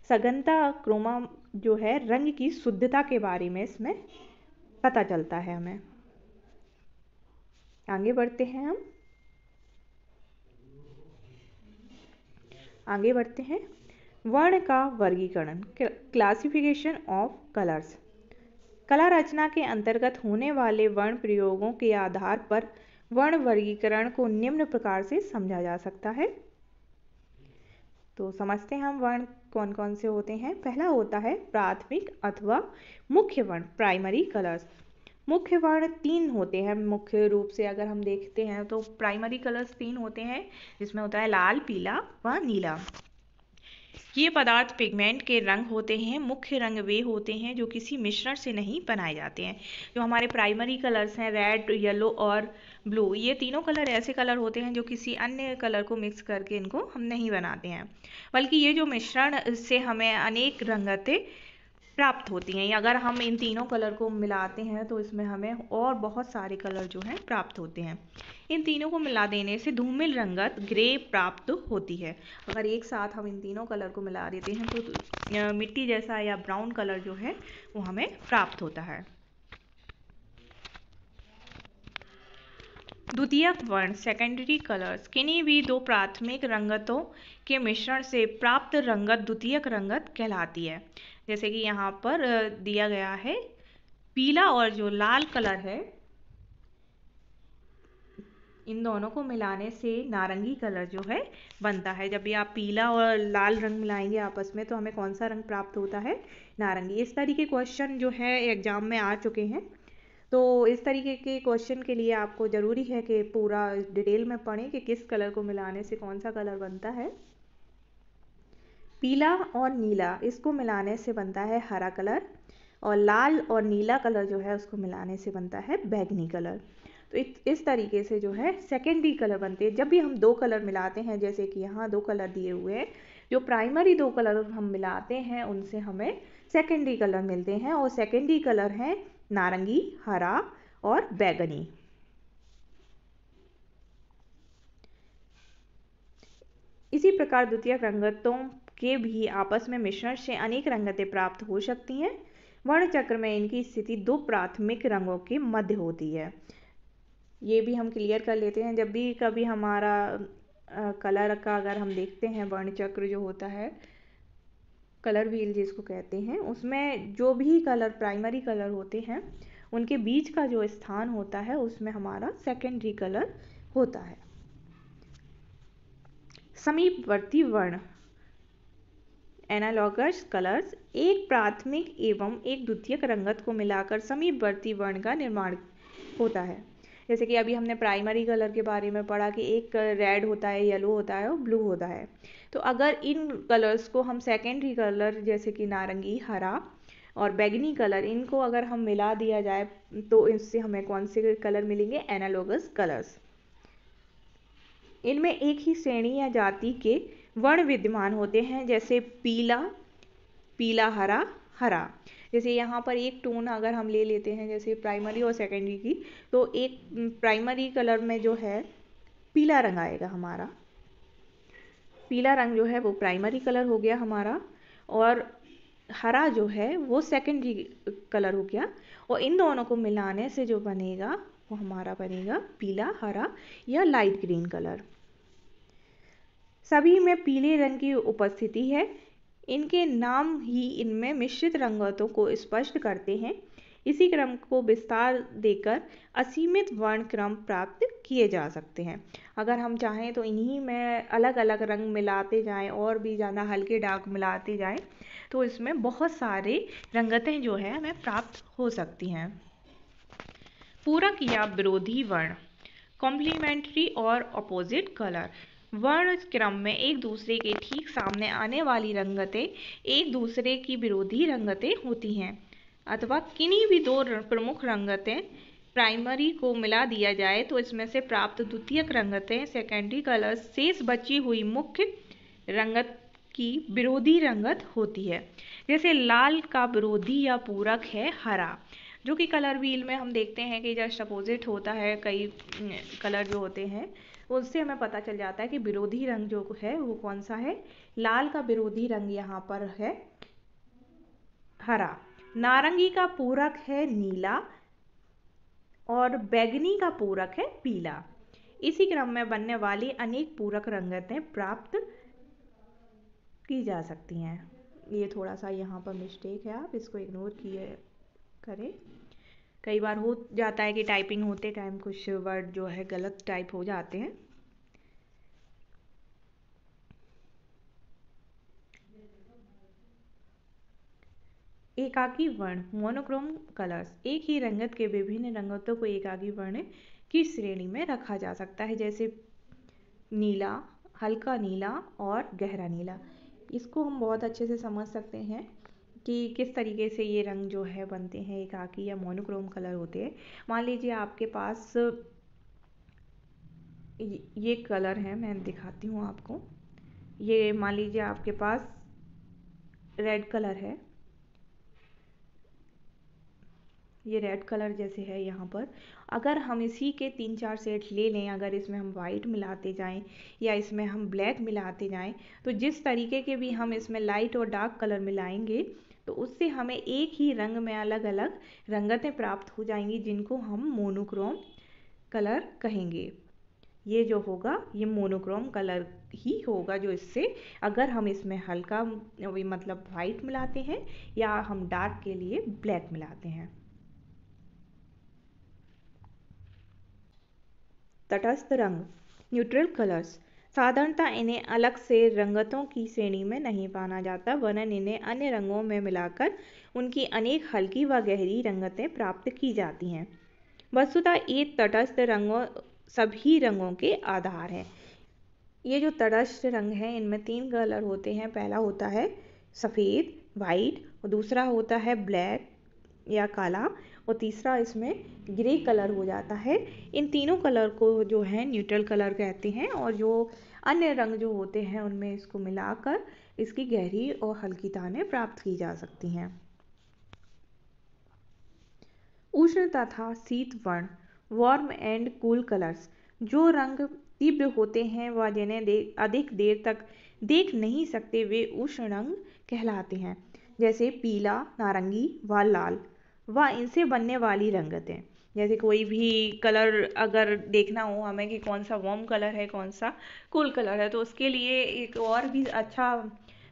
सघनता क्रोमा जो है रंग की शुद्धता के बारे में इसमें पता चलता है हमें। आगे बढ़ते हैं हम। आगे बढ़ते हैं। वर्ण का वर्गीकरण, क्लासिफिकेशन ऑफ कलर्स। कला रचना के अंतर्गत होने वाले वर्ण प्रयोगों के आधार पर वर्ण वर्गीकरण को निम्न प्रकार से समझा जा सकता है। तो समझते हैं हम वर्ण कौन कौन से होते हैं। पहला होता है प्राथमिक अथवा मुख्य वर्ण, प्राइमरी कलर्स। मुख्य वर्ण 3 होते हैं। मुख्य रूप से अगर हम देखते हैं तो प्राइमरी कलर्स 3 होते हैं, जिसमें होता है लाल, पीला व नीला। ये पदार्थ पिगमेंट के रंग होते हैं। मुख्य रंग वे होते हैं जो किसी मिश्रण से नहीं बनाए जाते हैं। जो हमारे प्राइमरी कलर्स हैं रेड, येलो और ब्लू, ये तीनों कलर ऐसे कलर होते हैं जो किसी अन्य कलर को मिक्स करके इनको हम नहीं बनाते हैं, बल्कि ये जो मिश्रण से हमें अनेक रंगतें प्राप्त होती हैं। अगर हम इन तीनों कलर को मिलाते हैं तो इसमें हमें और बहुत सारे कलर जो हैं प्राप्त होते हैं। इन तीनों को मिला देने से धूमिल रंगत ग्रे प्राप्त होती है। अगर एक साथ हम इन तीनों कलर को मिला देते हैं तो मिट्टी जैसा या ब्राउन कलर जो है वो हमें प्राप्त होता है। द्वितीयक वर्ण, सेकेंडरी कलर्स, किन्हीं भी 2 प्राथमिक रंगतों के मिश्रण से प्राप्त रंगत द्वितीयक रंगत कहलाती है। जैसे कि यहाँ पर दिया गया है पीला और जो लाल कलर है, इन दोनों को मिलाने से नारंगी कलर जो है बनता है। जब भी आप पीला और लाल रंग मिलाएंगे आपस में तो हमें कौन सा रंग प्राप्त होता है, नारंगी। इस तरीके के क्वेश्चन जो है एग्जाम में आ चुके हैं। तो इस तरीके के क्वेश्चन के लिए आपको ज़रूरी है कि पूरा डिटेल में पढ़ें कि किस कलर को मिलाने से कौन सा कलर बनता है। पीला और नीला इसको मिलाने से बनता है हरा कलर, और लाल और नीला कलर जो है उसको मिलाने से बनता है बैंगनी कलर। तो इस तरीके से जो है सेकेंडरी कलर बनते हैं। जब भी हम दो कलर मिलाते हैं, जैसे कि यहाँ दो कलर दिए हुए हैं, जो प्राइमरी दो कलर हम मिलाते हैं उनसे हमें सेकेंडरी कलर मिलते हैं, और सेकेंडरी कलर हैं नारंगी, हरा और बैंगनी। इसी प्रकार द्वितीयक रंगतों के भी आपस में मिश्रण से अनेक रंगतें प्राप्त हो सकती हैं। वर्ण चक्र में इनकी स्थिति दो प्राथमिक रंगों के मध्य होती है। ये भी हम क्लियर कर लेते हैं। जब भी कभी हमारा कलर का अगर हम देखते हैं, वर्ण चक्र जो होता है, कलर व्हील जिसको कहते हैं, उसमें जो भी कलर प्राइमरी कलर होते हैं उनके बीच का जो स्थान होता है उसमें हमारा सेकेंडरी कलर होता है। समीपवर्ती वर्ण एनालॉगस कलर्स एक प्राथमिक एवं एक द्वितीयक रंगत को मिलाकर समीपवर्ती वर्ण का निर्माण होता है। जैसे कि अभी हमने प्राइमरी कलर के बारे में पढ़ा कि एक रेड होता है, येलो होता है और ब्लू होता है। तो अगर इन कलर्स को हम सेकेंडरी कलर जैसे कि नारंगी, हरा और बैंगनी कलर, इनको अगर हम मिला दिया जाए तो इससे हमें कौन से कलर मिलेंगे? Analogous colours. इनमें एक ही श्रेणी या जाति के वर्ण विद्यमान होते हैं, जैसे पीला, पीला हरा, हरा। जैसे यहाँ पर एक टोन अगर हम ले लेते हैं जैसे प्राइमरी और सेकेंडरी की, तो एक प्राइमरी कलर में जो है पीला रंग आएगा हमारा, पीला रंग जो है वो प्राइमरी कलर हो गया हमारा, और हरा जो है वो सेकेंडरी कलर हो गया, और इन दोनों को मिलाने से जो बनेगा वो हमारा बनेगा पीला, हरा या लाइट ग्रीन कलर। सभी में पीले रंग की उपस्थिति है। इनके नाम ही इनमें मिश्रित रंगतों को स्पष्ट करते हैं। इसी क्रम को विस्तार देकर असीमित वर्ण क्रम प्राप्त किए जा सकते हैं। अगर हम चाहें तो इन्हीं में अलग अलग रंग मिलाते जाएं और भी ज़्यादा हल्के डार्क मिलाते जाएं तो इसमें बहुत सारे रंगतें जो है हमें प्राप्त हो सकती हैं। पूरक या विरोधी वर्ण, कॉम्प्लीमेंट्री और अपोजिट कलर। वर्ण क्रम में एक दूसरे के ठीक सामने आने वाली रंगतें एक दूसरे की विरोधी रंगतें होती हैं, अथवा किन्हीं भी दो प्रमुख रंगतें प्राइमरी को मिला दिया जाए तो इसमें से प्राप्त द्वितीयक रंगतें सेकेंडरी कलर शेष बची हुई मुख्य रंगत की विरोधी रंगत होती है। जैसे लाल का विरोधी या पूरक है हरा, जो कि कलर व्हील में हम देखते हैं कि जस्ट अपोजिट होता है। कई कलर जो होते हैं उससे हमें पता चल जाता है कि विरोधी रंग जो है वो कौन सा है। लाल का विरोधी रंग यहाँ पर है हरा, नारंगी का पूरक है नीला, और बैंगनी का पूरक है पीला। इसी क्रम में बनने वाली अनेक पूरक रंगतें प्राप्त की जा सकती हैं। ये थोड़ा सा यहाँ पर मिस्टेक है, आप इसको इग्नोर किए करें। कई बार हो जाता है कि टाइपिंग होते टाइम कुछ वर्ड जो है गलत टाइप हो जाते हैं। एकाकी वर्ण, मोनोक्रोम कलर्स। एक ही रंगत के विभिन्न रंगतों को एकाकी वर्ण की श्रेणी में रखा जा सकता है, जैसे नीला, हल्का नीला और गहरा नीला। इसको हम बहुत अच्छे से समझ सकते हैं कि किस तरीके से ये रंग जो है बनते हैं, एकाकी या मोनोक्रोम कलर होते हैं। मान लीजिए आपके पास ये कलर है, मैं दिखाती हूँ आपको। ये मान लीजिए आपके पास रेड कलर है, ये रेड कलर जैसे है यहाँ पर। अगर हम इसी के 3-4 सेट ले लें, अगर इसमें हम वाइट मिलाते जाएं या इसमें हम ब्लैक मिलाते जाएं, तो जिस तरीके के भी हम इसमें लाइट और डार्क कलर मिलाएंगे तो उससे हमें एक ही रंग में अलग अलग रंगतें प्राप्त हो जाएंगी, जिनको हम मोनोक्रोम कलर कहेंगे। ये जो होगा ये मोनोक्रोम कलर ही होगा, जो इससे अगर हम इसमें हल्का मतलब वाइट मिलाते हैं या हम डार्क के लिए ब्लैक मिलाते हैं। तटस्थ रंग, न्यूट्रल कलर्स। साधारणतः इन्हें अलग से रंगतों की श्रेणी में नहीं माना जाता, वरन इन्हें अन्य रंगों में मिलाकर उनकी अनेक हल्की व गहरी रंगतें प्राप्त की जाती हैं। वस्तुतः ये तटस्थ रंगों सभी रंगों के आधार हैं। ये जो तटस्थ रंग हैं इनमें 3 कलर होते हैं। पहला होता है सफ़ेद वाइट, और दूसरा होता है ब्लैक या काला, और तीसरा इसमें ग्रे कलर हो जाता है। इन तीनों कलर को जो है न्यूट्रल कलर कहते हैं, और जो अन्य रंग जो होते हैं उनमें इसको मिलाकर इसकी गहरी और हल्की तानें प्राप्त की जा सकती हैं। उष्ण तथा शीत वर्ण, वार्म एंड कूल कलर्स, जो रंग तीव्र होते हैं व जिन्हें अधिक देर तक देख नहीं सकते वे उष्ण रंग कहलाते हैं, जैसे पीला, नारंगी व लाल व इनसे बनने वाली रंगतें। जैसे कोई भी कलर अगर देखना हो हमें कि कौन सा वार्म कलर है कौन सा कूल कलर है, तो उसके लिए एक और भी अच्छा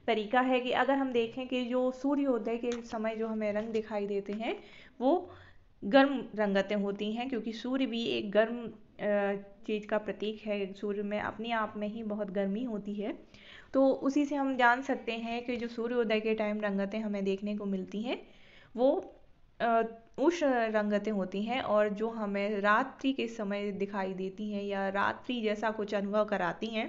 तरीका है कि अगर हम देखें कि जो सूर्योदय के समय जो हमें रंग दिखाई देते हैं वो गर्म रंगतें होती हैं, क्योंकि सूर्य भी एक गर्म चीज़ का प्रतीक है। सूर्य में अपने आप में ही बहुत गर्मी होती है, तो उसी से हम जान सकते हैं कि जो सूर्योदय के टाइम रंगतें हमें देखने को मिलती हैं वो उष्ण रंगतें होती हैं, और जो हमें रात्रि के समय दिखाई देती हैं या रात्रि जैसा कुछ अनुभव कराती हैं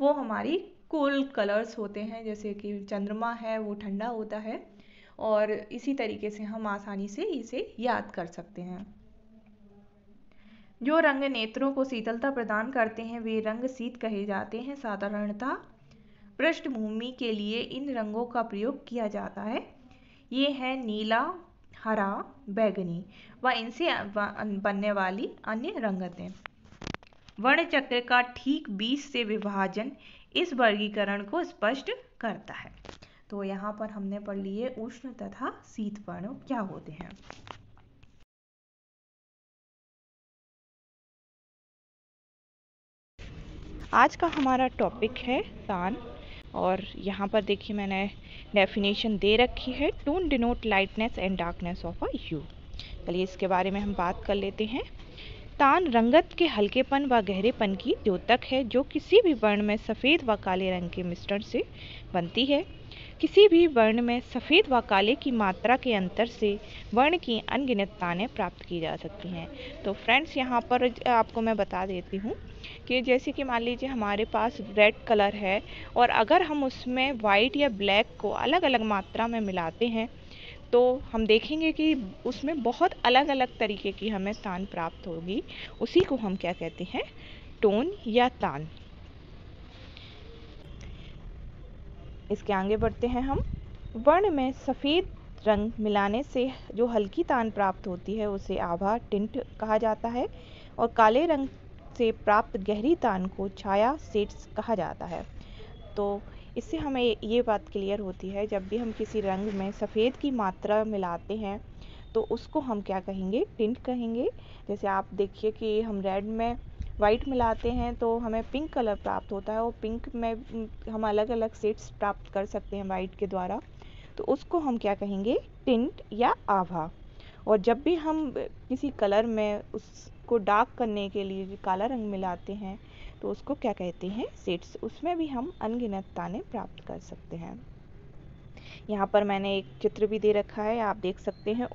वो हमारी कूल कलर्स होते हैं। जैसे कि चंद्रमा है वो ठंडा होता है, और इसी तरीके से हम आसानी से इसे याद कर सकते हैं। जो रंग नेत्रों को शीतलता प्रदान करते हैं वे रंग शीत कहे जाते हैं। साधारणतः पृष्ठभूमि के लिए इन रंगों का प्रयोग किया जाता है। ये है नीला, हरा, बैंगनी व इनसे बनने वाली अन्य रंगतें। वर्णचक्र का ठीक 20 से विभाजन इस वर्गीकरण को स्पष्ट करता है। तो यहाँ पर हमने पढ़ लिए उष्ण तथा शीत वर्ण क्या होते हैं। आज का हमारा टॉपिक है तान, और यहाँ पर देखिए मैंने डेफिनेशन दे रखी है, tone denote lightness and darkness of a hue. चलिए इसके बारे में हम बात कर लेते हैं। तान रंगत के हल्केपन व गहरेपन की द्योतक है जो किसी भी वर्ण में सफ़ेद व काले रंग के मिश्रण से बनती है। किसी भी वर्ण में सफ़ेद व काले की मात्रा के अंतर से वर्ण की अनगिनत तानें प्राप्त की जा सकती हैं। तो फ्रेंड्स यहाँ पर आपको मैं बता देती हूँ कि जैसे कि मान लीजिए हमारे पास रेड कलर है, और अगर हम उसमें वाइट या ब्लैक को अलग अलग मात्रा में मिलाते हैं तो हम देखेंगे कि उसमें बहुत अलग अलग तरीके की हमें तान प्राप्त होगी। उसी को हम क्या कहते हैं, टोन या तान। इसके आगे बढ़ते हैं हम। वर्ण में सफ़ेद रंग मिलाने से जो हल्की तान प्राप्त होती है उसे आभा टिंट कहा जाता है, और काले रंग से प्राप्त गहरी तान को छाया शेड्स कहा जाता है। तो इससे हमें ये बात क्लियर होती है, जब भी हम किसी रंग में सफ़ेद की मात्रा मिलाते हैं तो उसको हम क्या कहेंगे, टिंट कहेंगे। जैसे आप देखिए कि हम रेड में वाइट मिलाते हैं तो हमें पिंक कलर प्राप्त होता है, और पिंक में हम अलग अलग शेड्स प्राप्त कर सकते हैं वाइट के द्वारा, तो उसको हम क्या कहेंगे, टिंट या आभा। और जब भी हम किसी कलर में उसको डार्क करने के लिए काला रंग मिलाते हैं तो उसको क्या कहते हैं, शेड्स। उसमें भी हम अनगिनत ताने प्राप्त कर सकते हैं। यहाँ पर मैंने एक चित्र भी दे रखा है, आप देख सकते हैं।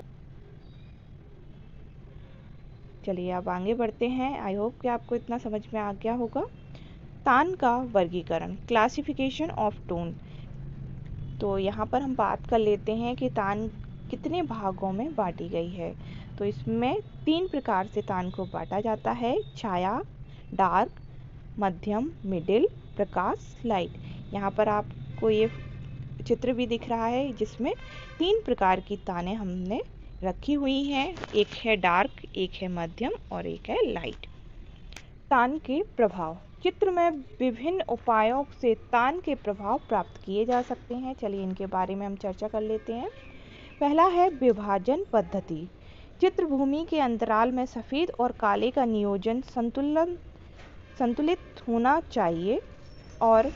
चलिए अब आगे बढ़ते हैं। आई होप कि आपको इतना समझ में आ गया होगा। तान का वर्गीकरण, क्लासिफिकेशन ऑफ टोन। तो यहाँ पर हम बात कर लेते हैं कि तान कितने भागों में बांटी गई है। तो इसमें 3 प्रकार से तान को बांटा जाता है, छाया, डार्क, मध्यम, मिडिल, प्रकाश, लाइट। यहाँ पर आपको ये चित्र भी दिख रहा है जिसमें 3 प्रकार की तानें हमने रखी हुई हैं, एक है डार्क, एक है मध्यम और एक है लाइट। तान के प्रभाव, चित्र में विभिन्न उपायों से तान के प्रभाव प्राप्त किए जा सकते हैं। चलिए इनके बारे में हम चर्चा कर लेते हैं। पहला है विभाजन पद्धति। चित्रभूमि के अंतराल में सफ़ेद और काले का नियोजन संतुलित होना चाहिए और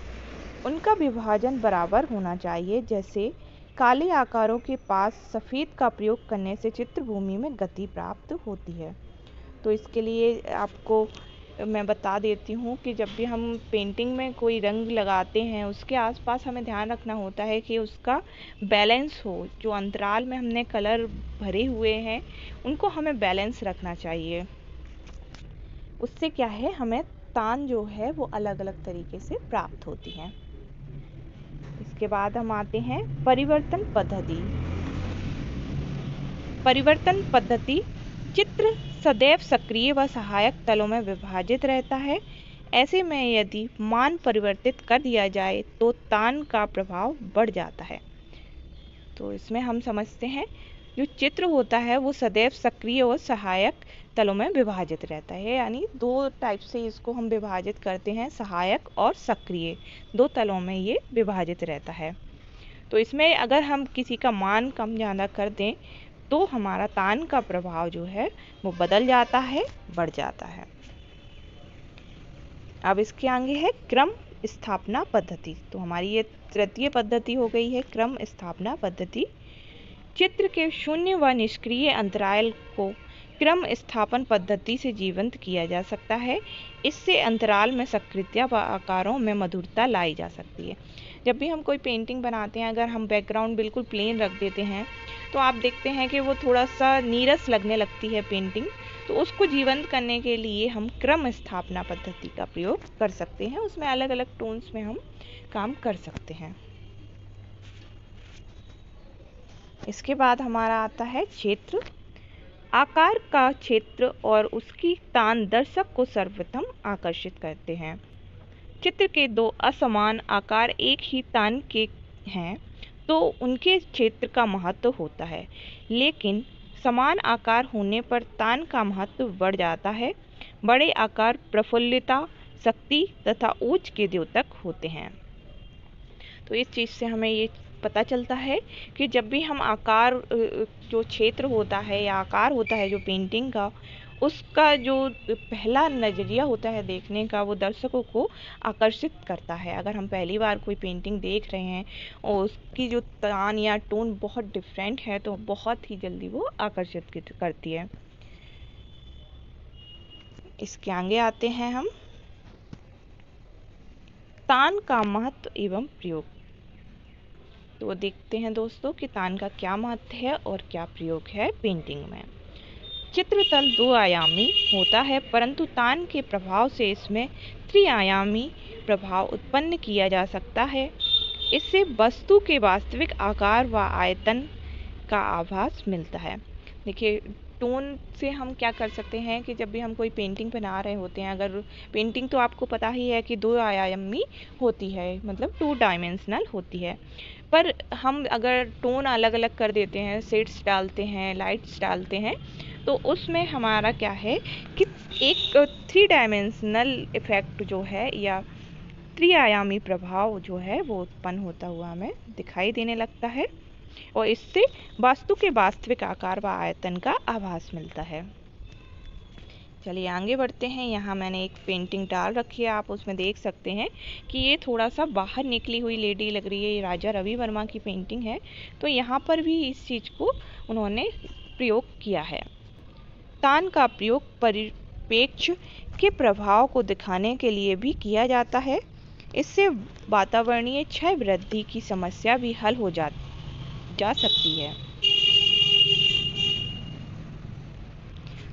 उनका विभाजन बराबर होना चाहिए। जैसे काले आकारों के पास सफ़ेद का प्रयोग करने से चित्रभूमि में गति प्राप्त होती है। तो इसके लिए आपको मैं बता देती हूँ कि जब भी हम पेंटिंग में कोई रंग लगाते हैं उसके आसपास हमें ध्यान रखना होता है कि उसका बैलेंस हो। जो अंतराल में हमने कलर भरे हुए हैं उनको हमें बैलेंस रखना चाहिए। उससे क्या है, हमें तान जो है वो अलग अलग तरीके से प्राप्त होती है। इसके बाद हम आते हैं परिवर्तन पद्धति। परिवर्तन पद्धति चित्र सदैव सक्रिय व सहायक तलों में विभाजित रहता है। ऐसे में यदि मान परिवर्तित कर दिया जाए तो तान का प्रभाव बढ़ जाता है। तो इसमें हम समझते हैं जो चित्र होता है वो सदैव सक्रिय और सहायक तलों में विभाजित रहता है, यानी दो टाइप से इसको हम विभाजित करते हैं, सहायक और सक्रिय, दो तलों में ये विभाजित रहता है। तो इसमें अगर हम किसी का मान कम ज़्यादा कर दें तो हमारा तान का प्रभाव जो है वो बदल जाता है, बढ़ जाता है। अब इसके आगे है क्रम स्थापना पद्धति। तो हमारी ये तृतीय पद्धति हो गई है क्रम स्थापना पद्धति। चित्र के शून्य व निष्क्रिय अंतराल को क्रम स्थापन पद्धति से जीवंत किया जा सकता है। इससे अंतराल में सक्रियता व आकारों में मधुरता लाई जा सकती है। जब भी हम कोई पेंटिंग बनाते हैं, अगर हम बैकग्राउंड बिल्कुल प्लेन रख देते हैं तो आप देखते हैं कि वो थोड़ा सा नीरस लगने लगती है पेंटिंग। तो उसको जीवंत करने के लिए हम क्रम स्थापना पद्धति का प्रयोग कर सकते हैं। उसमें अलग अलग टोन्स में हम काम कर सकते हैं। इसके बाद हमारा आता है क्षेत्र। आकार का क्षेत्र और उसकी तान दर्शक को सर्वप्रथम आकर्षित करते हैं। चित्र के दो असमान आकार एक ही तान के हैं तो उनके क्षेत्र का महत्व होता है, लेकिन समान आकार होने पर तान का महत्व बढ़ जाता है। बड़े आकार प्रफुल्लता, शक्ति तथा उच्च के द्योतक होते हैं। तो इस चीज़ से हमें ये पता चलता है कि जब भी हम आकार, जो क्षेत्र होता है या आकार होता है जो पेंटिंग का, उसका जो पहला नज़रिया होता है देखने का, वो दर्शकों को आकर्षित करता है। अगर हम पहली बार कोई पेंटिंग देख रहे हैं और उसकी जो तान या टोन बहुत डिफरेंट है तो बहुत ही जल्दी वो आकर्षित करती है। इसके आगे आते हैं हम तान का महत्व एवं प्रयोग। तो देखते हैं दोस्तों कि तान का क्या महत्व है और क्या प्रयोग है पेंटिंग में। चित्रतल दो आयामी होता है, परंतु तान के प्रभाव से इसमें त्रिआयामी प्रभाव उत्पन्न किया जा सकता है। इससे वस्तु के वास्तविक आकार व आयतन का आभास मिलता है। देखिए, टोन से हम क्या कर सकते हैं कि जब भी हम कोई पेंटिंग बना रहे होते हैं, अगर पेंटिंग तो आपको पता ही है कि दो आयामी होती है, मतलब 2 डायमेंशनल होती है, पर हम अगर टोन अलग अलग कर देते हैं, शेड्स डालते हैं, लाइट्स डालते हैं, तो उसमें हमारा क्या है कि एक 3 डायमेंशनल इफ़ेक्ट जो है या त्रिआयामी प्रभाव जो है वो उत्पन्न होता हुआ हमें दिखाई देने लगता है और इससे वास्तु के वास्तविक आकार व आयतन का आभास मिलता है। चलिए आगे बढ़ते हैं। यहाँ मैंने एक पेंटिंग डाल रखी है, आप उसमें देख सकते हैं कि ये थोड़ा सा बाहर निकली हुई लेडी लग रही है। ये राजा रवि वर्मा की पेंटिंग है। तो यहाँ पर भी इस चीज़ को उन्होंने प्रयोग किया है। तान का प्रयोग परिप्रेक्ष्य के प्रभाव को दिखाने के लिए भी किया जाता है। इससे वातावरणीय क्षय वृद्धि की समस्या भी हल हो जा सकती है।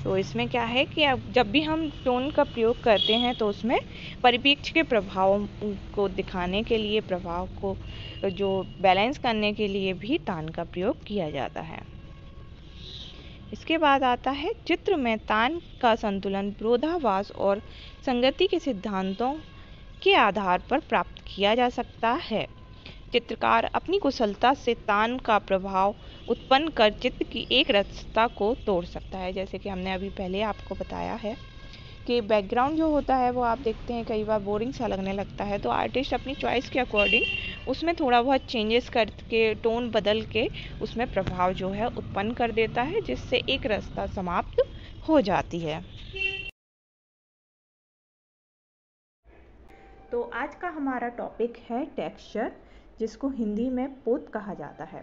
तो इसमें क्या है कि अब जब भी हम टोन का प्रयोग करते हैं तो उसमें परिप्रेक्ष्य के प्रभाव को दिखाने के लिए, प्रभाव को जो बैलेंस करने के लिए भी तान का प्रयोग किया जाता है। इसके बाद आता है चित्र में तान का संतुलन विरोधाभास और संगति के सिद्धांतों के आधार पर प्राप्त किया जा सकता है। चित्रकार अपनी कुशलता से तान का प्रभाव उत्पन्न कर चित्र की एक रसता को तोड़ सकता है। जैसे कि हमने अभी पहले आपको बताया है कि बैकग्राउंड जो होता है वो आप देखते हैं कई बार बोरिंग सा लगने लगता है, तो आर्टिस्ट अपनी चॉइस के अकॉर्डिंग उसमें थोड़ा बहुत चेंजेस करके, टोन बदल के उसमें प्रभाव जो है उत्पन्न कर देता है, जिससे एक रास्ता समाप्त हो जाती है। तो आज का हमारा टॉपिक है टेक्सचर, जिसको हिंदी में पोत कहा जाता है।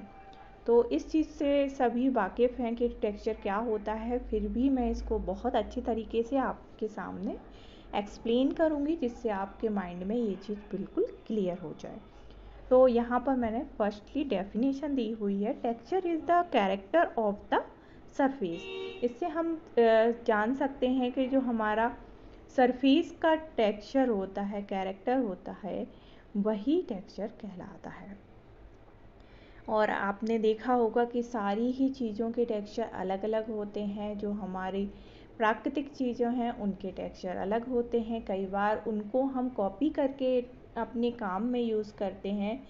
तो इस चीज़ से सभी वाकिफ़ हैं कि टेक्सचर क्या होता है, फिर भी मैं इसको बहुत अच्छी तरीके से आपके सामने एक्सप्लेन करूँगी, जिससे आपके माइंड में ये चीज़ बिल्कुल क्लियर हो जाए। तो यहाँ पर मैंने फर्स्टली डेफिनेशन दी हुई है, texture is the character of the surface. इससे हम जान सकते हैं कि जो हमारा सरफेस का टेक्सचर होता है, कैरेक्टर होता है, वही टेक्सचर कहलाता है। और आपने देखा होगा कि सारी ही चीज़ों के टेक्सचर अलग अलग होते हैं। जो हमारी प्राकृतिक चीज़ें हैं उनके टेक्सचर अलग होते हैं। कई बार उनको हम कॉपी करके अपने काम में यूज़ करते हैं,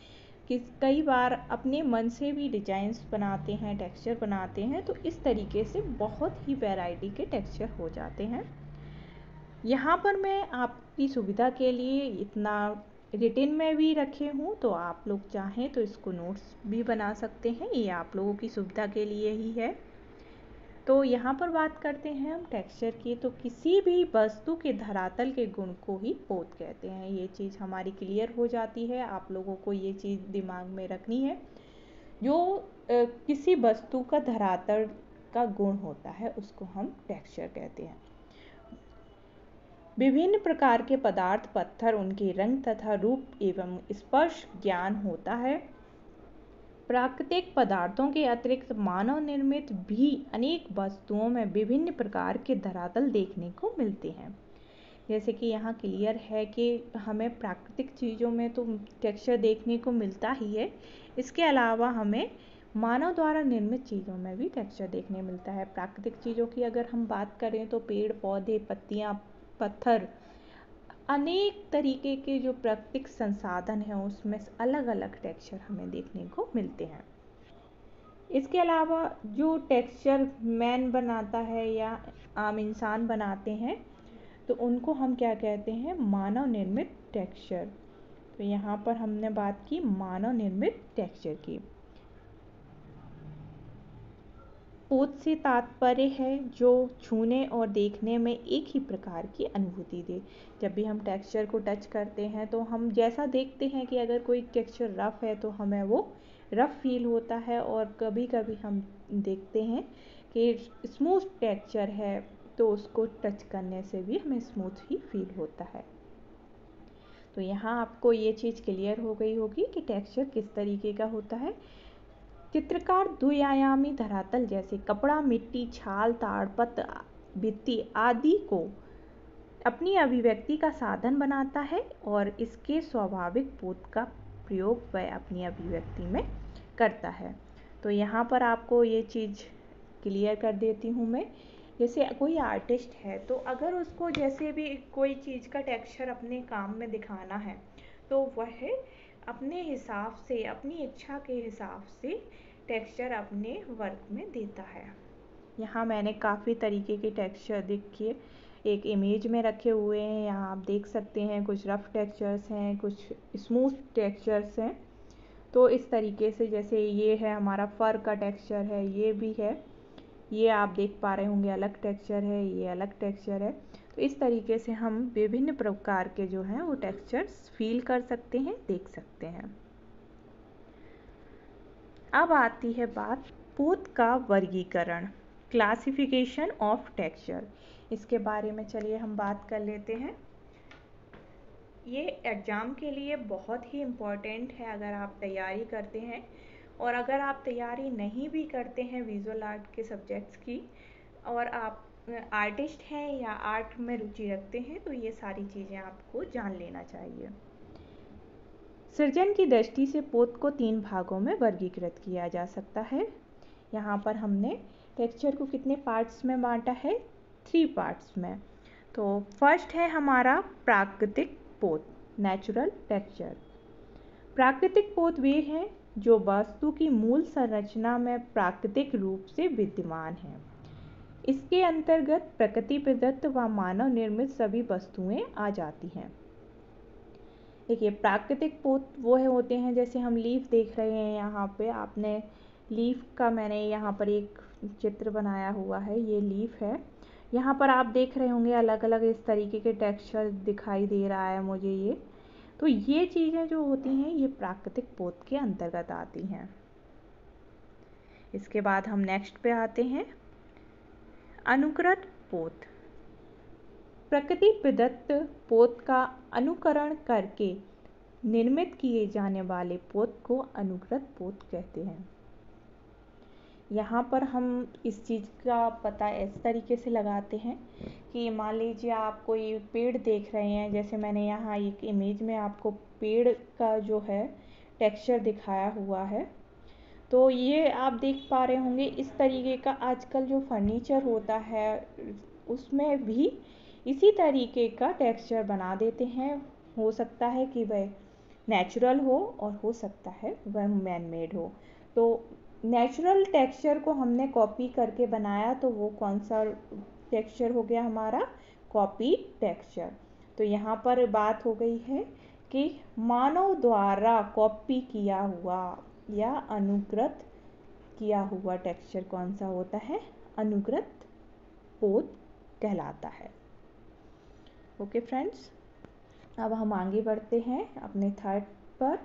कि कई बार अपने मन से भी डिजाइन्स बनाते हैं, टेक्सचर बनाते हैं। तो इस तरीके से बहुत ही वैरायटी के टेक्सचर हो जाते हैं। यहाँ पर मैं आपकी सुविधा के लिए इतना रिटिन में भी रखे हूँ, तो आप लोग चाहें तो इसको नोट्स भी बना सकते हैं, ये आप लोगों की सुविधा के लिए ही है। तो यहाँ पर बात करते हैं हम टेक्सचर की। तो किसी भी वस्तु के धरातल के गुण को ही पोत कहते हैं। ये चीज़ हमारी क्लियर हो जाती है, आप लोगों को ये चीज़ दिमाग में रखनी है। जो किसी वस्तु का धरातल का गुण होता है उसको हम टेक्सचर कहते हैं। विभिन्न प्रकार के पदार्थ, पत्थर, उनके रंग तथा रूप एवं स्पर्श ज्ञान होता है। प्राकृतिक पदार्थों के अतिरिक्त मानव निर्मित भी अनेक वस्तुओं में विभिन्न प्रकार के धरातल देखने को मिलते हैं। जैसे कि यहाँ क्लियर है कि हमें प्राकृतिक चीज़ों में तो टेक्सचर देखने को मिलता ही है, इसके अलावा हमें मानव द्वारा निर्मित चीज़ों में भी टेक्सचर देखने मिलता है। प्राकृतिक चीज़ों की अगर हम बात करें तो पेड़ पौधे, पत्तियाँ, पत्थर, अनेक तरीके के जो प्राकृतिक संसाधन हैं उसमें अलग अलग टेक्सचर हमें देखने को मिलते हैं। इसके अलावा जो टेक्सचर मैन बनाता है या आम इंसान बनाते हैं तो उनको हम क्या कहते हैं, मानव निर्मित टेक्सचर। तो यहाँ पर हमने बात की मानव निर्मित टेक्सचर की। पोत से तात्पर्य है जो छूने और देखने में एक ही प्रकार की अनुभूति दे। जब भी हम टेक्सचर को टच करते हैं तो हम जैसा देखते हैं कि अगर कोई टेक्सचर रफ़ है तो हमें वो रफ़ फील होता है, और कभी कभी हम देखते हैं कि स्मूथ टेक्सचर है तो उसको टच करने से भी हमें स्मूथ ही फील होता है। तो यहाँ आपको ये चीज़ क्लियर हो गई होगी कि टेक्सचर किस तरीके का होता है। चित्रकार द्विआयामी धरातल जैसे कपड़ा, मिट्टी, छाल, ताड़पत्र, भित्ति आदि को अपनी अभिव्यक्ति का साधन बनाता है और इसके स्वाभाविक पोत का प्रयोग वह अपनी अभिव्यक्ति में करता है। तो यहाँ पर आपको ये चीज़ क्लियर कर देती हूँ मैं। जैसे कोई आर्टिस्ट है तो अगर उसको जैसे भी कोई चीज़ का टेक्सचर अपने काम में दिखाना है तो वह अपने हिसाब से, अपनी इच्छा के हिसाब से टेक्सचर अपने वर्क में देता है। यहाँ मैंने काफ़ी तरीके के टेक्सचर देखिए एक इमेज में रखे हुए हैं। यहाँ आप देख सकते हैं कुछ रफ़ टेक्सचर्स हैं, कुछ स्मूथ टेक्सचर्स हैं। तो इस तरीके से जैसे ये है हमारा फर का टेक्सचर है, ये भी है, ये आप देख पा रहे होंगे अलग टेक्सचर है, ये अलग टेक्सचर है। तो इस तरीके से हम विभिन्न प्रकार के जो हैं वो टेक्सचर्स फील कर सकते हैं, देख सकते हैं। अब आती है बात पोत का वर्गीकरण, क्लासिफिकेशन ऑफ टेक्सचर। इसके बारे में चलिए हम बात कर लेते हैं। ये एग्ज़ाम के लिए बहुत ही इम्पॉर्टेंट है अगर आप तैयारी करते हैं, और अगर आप तैयारी नहीं भी करते हैं विजुअल आर्ट के सब्जेक्ट्स की और आप आर्टिस्ट हैं या आर्ट में रुचि रखते हैं तो ये सारी चीज़ें आपको जान लेना चाहिए। सृजन की दृष्टि से पोत को 3 भागों में वर्गीकृत किया जा सकता है। यहाँ पर हमने टेक्सचर को कितने पार्ट्स में बांटा है, 3 पार्ट्स में। तो फर्स्ट है हमारा प्राकृतिक पोत, नेचुरल टेक्सचर। प्राकृतिक पोत वे हैं जो वस्तु की मूल संरचना में प्राकृतिक रूप से विद्यमान हैं। इसके अंतर्गत प्रकृति प्रदत्त व मानव निर्मित सभी वस्तुएं आ जाती हैं। देखिए प्राकृतिक पोत वो होते हैं, जैसे हम लीफ देख रहे हैं यहाँ पे, आपने लीफ का मैंने यहाँ पर एक चित्र बनाया हुआ है, ये लीफ है। यहाँ पर आप देख रहे होंगे अलग अलग इस तरीके के टेक्सचर दिखाई दे रहा है मुझे ये। तो ये चीज़ें जो होती हैं ये प्राकृतिक पोत के अंतर्गत आती हैं। इसके बाद हम नेक्स्ट पे आते हैं अनुकृत पोत। प्रकृति प्रदत्त पोत का अनुकरण करके निर्मित किए जाने वाले पोत को अनुकृत पोत कहते हैं। यहाँ पर हम इस चीज़ का पता इस तरीके से लगाते हैं कि मान लीजिए आप कोई पेड़ देख रहे हैं, जैसे मैंने यहाँ एक इमेज में आपको पेड़ का जो है टेक्सचर दिखाया हुआ है, तो ये आप देख पा रहे होंगे इस तरीके का आजकल जो फर्नीचर होता है उसमें भी इसी तरीके का टेक्सचर बना देते हैं। हो सकता है कि वह नेचुरल हो और हो सकता है वह मैन मेड हो। तो नेचुरल टेक्सचर को हमने कॉपी करके बनाया, तो वो कौन सा टेक्सचर हो गया हमारा? Copy texture. तो यहाँ पर बात हो गई है कि मानव द्वारा कॉपी किया हुआ या अनुकृत किया हुआ टेक्सचर कौन सा होता है? अनुकृत पोत कहलाता है। ओके फ्रेंड्स, अब हम आगे बढ़ते हैं अपने थर्ड पर।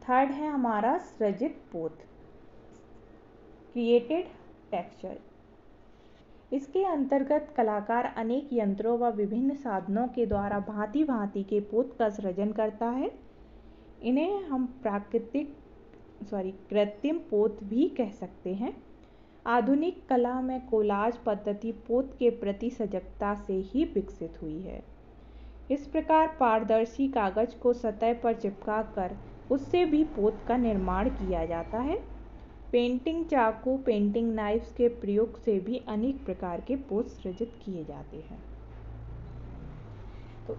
थर्ड है हमारा सृजित पोत, क्रिएटेड टेक्सचर। इसके अंतर्गत कलाकार अनेक यंत्रों व विभिन्न साधनों के द्वारा भांति भांति के पोत का सृजन करता है। इन्हें हम कृत्रिम पोत भी कह सकते हैं। आधुनिक कला में कोलाज पद्धति पोत के प्रति सजगता से ही विकसित हुई है। इस प्रकार पारदर्शी कागज को सतह पर चिपकाकर उससे भी पोत का निर्माण किया जाता है। पेंटिंग चाकू, पेंटिंग नाइफ्स के प्रयोग से भी अनेक प्रकार के पोत सृजित किए जाते हैं। तो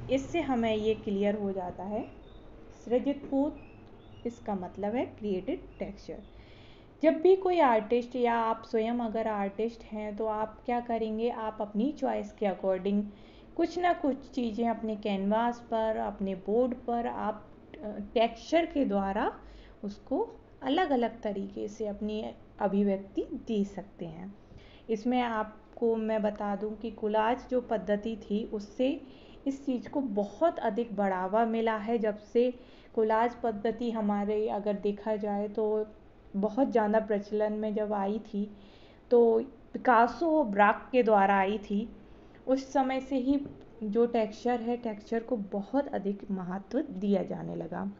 इससे हमें ये क्लियर हो जाता है, सृजित पोत इसका मतलब है क्रिएटेड टेक्सचर। जब भी कोई आर्टिस्ट या आप स्वयं अगर आर्टिस्ट हैं तो आप क्या करेंगे, आप अपनी चॉइस के अकॉर्डिंग कुछ ना कुछ चीज़ें अपने कैनवास पर, अपने बोर्ड पर आप टेक्सचर के द्वारा उसको अलग अलग तरीके से अपनी अभिव्यक्ति दे सकते हैं। इसमें आपको मैं बता दूं कि कोलाज जो पद्धति थी उससे इस चीज़ को बहुत अधिक बढ़ावा मिला है। जब से कोलाज पद्धति हमारे अगर देखा जाए तो बहुत ज़्यादा प्रचलन में जब आई थी, तो पिकासो ब्राक के द्वारा आई थी, उस समय से ही जो टेक्सचर को बहुत अधिक महत्व दिया जाने लगा।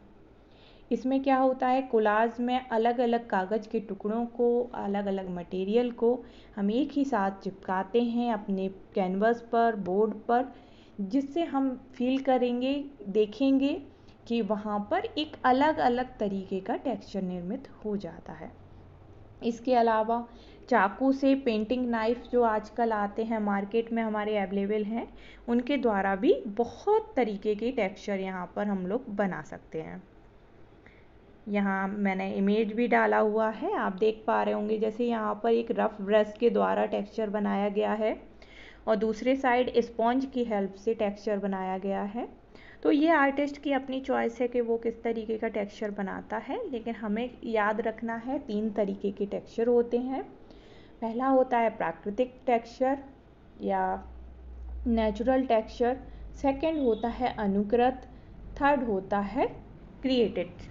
इसमें क्या होता है, कोलाज में अलग अलग कागज़ के टुकड़ों को, अलग अलग मटेरियल को हम एक ही साथ चिपकाते हैं अपने कैनवस पर, बोर्ड पर, जिससे हम फील करेंगे, देखेंगे कि वहाँ पर एक अलग अलग तरीके का टेक्सचर निर्मित हो जाता है। इसके अलावा चाकू से पेंटिंग नाइफ जो आजकल आते हैं मार्केट में हमारे अवेलेबल हैं, उनके द्वारा भी बहुत तरीके के टेक्सचर यहाँ पर हम लोग बना सकते हैं। यहाँ मैंने इमेज भी डाला हुआ है, आप देख पा रहे होंगे। जैसे यहाँ पर एक रफ ब्रश के द्वारा टेक्सचर बनाया गया है और दूसरे साइड स्पॉन्ज की हेल्प से टेक्सचर बनाया गया है। तो ये आर्टिस्ट की अपनी चॉइस है कि वो किस तरीके का टेक्सचर बनाता है, लेकिन हमें याद रखना है 3 तरीके के टेक्सचर होते हैं। पहला होता है प्राकृतिक टेक्सचर या नेचुरल टेक्सचर, सेकंड होता है अनुकृत, थर्ड होता है क्रिएटेड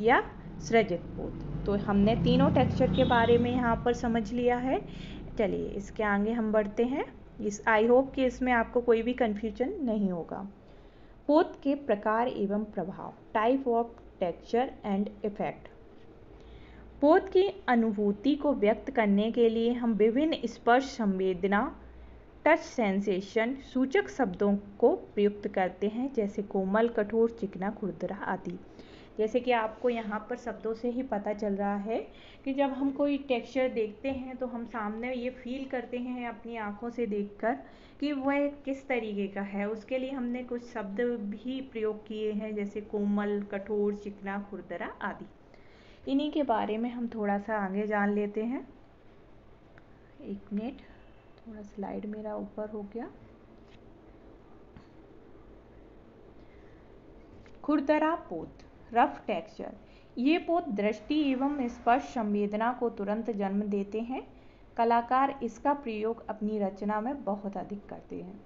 या सृजित पोत। तो हमने तीनों टेक्सचर के बारे में यहाँ पर समझ लिया है। चलिए इसके आगे हम बढ़ते हैं। आई होप कि इसमें आपको कोई भी कन्फ्यूजन नहीं होगा। पोत के प्रकार एवं प्रभाव, type of texture and effect. पोत की अनुभूति को व्यक्त करने के लिए हम विभिन्न स्पर्श संवेदना, टच सेंसेशन सूचक शब्दों को प्रयुक्त करते हैं, जैसे कोमल, कठोर, चिकना, खुरदरा आदि। जैसे कि आपको यहाँ पर शब्दों से ही पता चल रहा है कि जब हम कोई टेक्सचर देखते हैं तो हम सामने ये फील करते हैं अपनी आँखों से देखकर कि वह किस तरीके का है। उसके लिए हमने कुछ शब्द भी प्रयोग किए हैं, जैसे कोमल, कठोर, चिकना, खुरदरा आदि। इन्हीं के बारे में हम थोड़ा सा आगे जान लेते हैं। एक मिनट, थोड़ा स्लाइड मेरा ऊपर हो गया। खुरदरा पोत, रफ टेक्सचर। ये पोत दृष्टि एवं स्पर्श संवेदना को तुरंत जन्म देते हैं। कलाकार इसका प्रयोग अपनी रचना में बहुत अधिक करते हैं,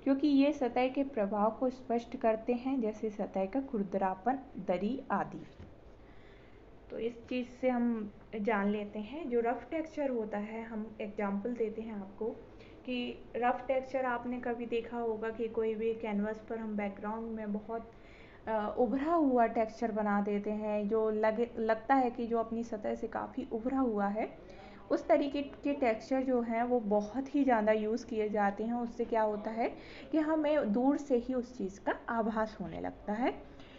क्योंकि ये सतह के प्रभाव को स्पष्ट करते हैं, जैसे सतह का खुरदरापन, दरी आदि। तो इस चीज़ से हम जान लेते हैं। जो रफ टेक्सचर होता है, हम एग्जाम्पल देते हैं आपको कि रफ टेक्सचर आपने कभी देखा होगा कि कोई भी कैनवस पर हम बैकग्राउंड में बहुत उभरा हुआ टेक्सचर बना देते हैं, जो लगता है कि जो अपनी सतह से काफ़ी उभरा हुआ है। उस तरीके के टेक्सचर जो हैं वो बहुत ही ज़्यादा यूज़ किए जाते हैं। उससे क्या होता है कि हमें दूर से ही उस चीज़ का आभास होने लगता है।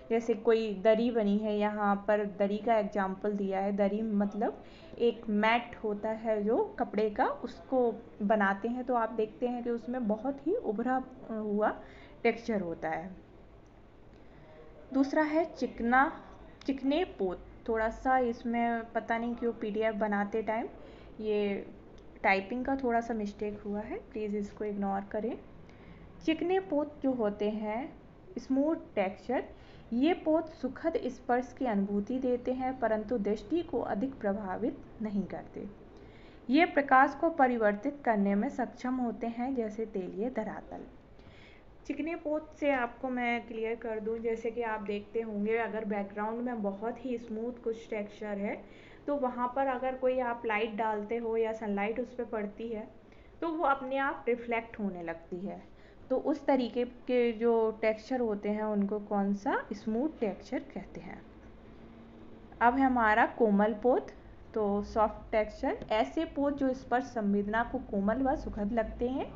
जैसे कोई दरी बनी है, यहाँ पर दरी का एग्जाम्पल दिया है। दरी मतलब एक मैट होता है जो कपड़े का, उसको बनाते हैं तो आप देखते हैं कि उसमें बहुत ही उभरा हुआ टेक्सचर होता है। दूसरा है चिकने पोत। थोड़ा सा इसमें पता नहीं क्यों PDF बनाते टाइम ये टाइपिंग का थोड़ा सा मिस्टेक हुआ है, प्लीज़ इसको इग्नोर करें। चिकने पोत जो होते हैं, स्मूथ टेक्सचर, ये पोत सुखद स्पर्श की अनुभूति देते हैं परंतु दृष्टि को अधिक प्रभावित नहीं करते। ये प्रकाश को परिवर्तित करने में सक्षम होते हैं, जैसे तेलीय धरातल। चिकने पोत से आपको मैं क्लियर कर दूं, जैसे कि आप देखते होंगे अगर बैकग्राउंड में बहुत ही स्मूथ कुछ टेक्सचर है तो वहाँ पर अगर कोई आप लाइट डालते हो या सनलाइट उस पर पड़ती है तो वो अपने आप रिफ्लेक्ट होने लगती है। तो उस तरीके के जो टेक्सचर होते हैं उनको कौन सा, स्मूथ टेक्सचर कहते हैं। अब है हमारा कोमल पोत। तो सॉफ्ट टेक्सचर, ऐसे पोत जो स्पर्श संवेदना को कोमल व सुखद लगते हैं।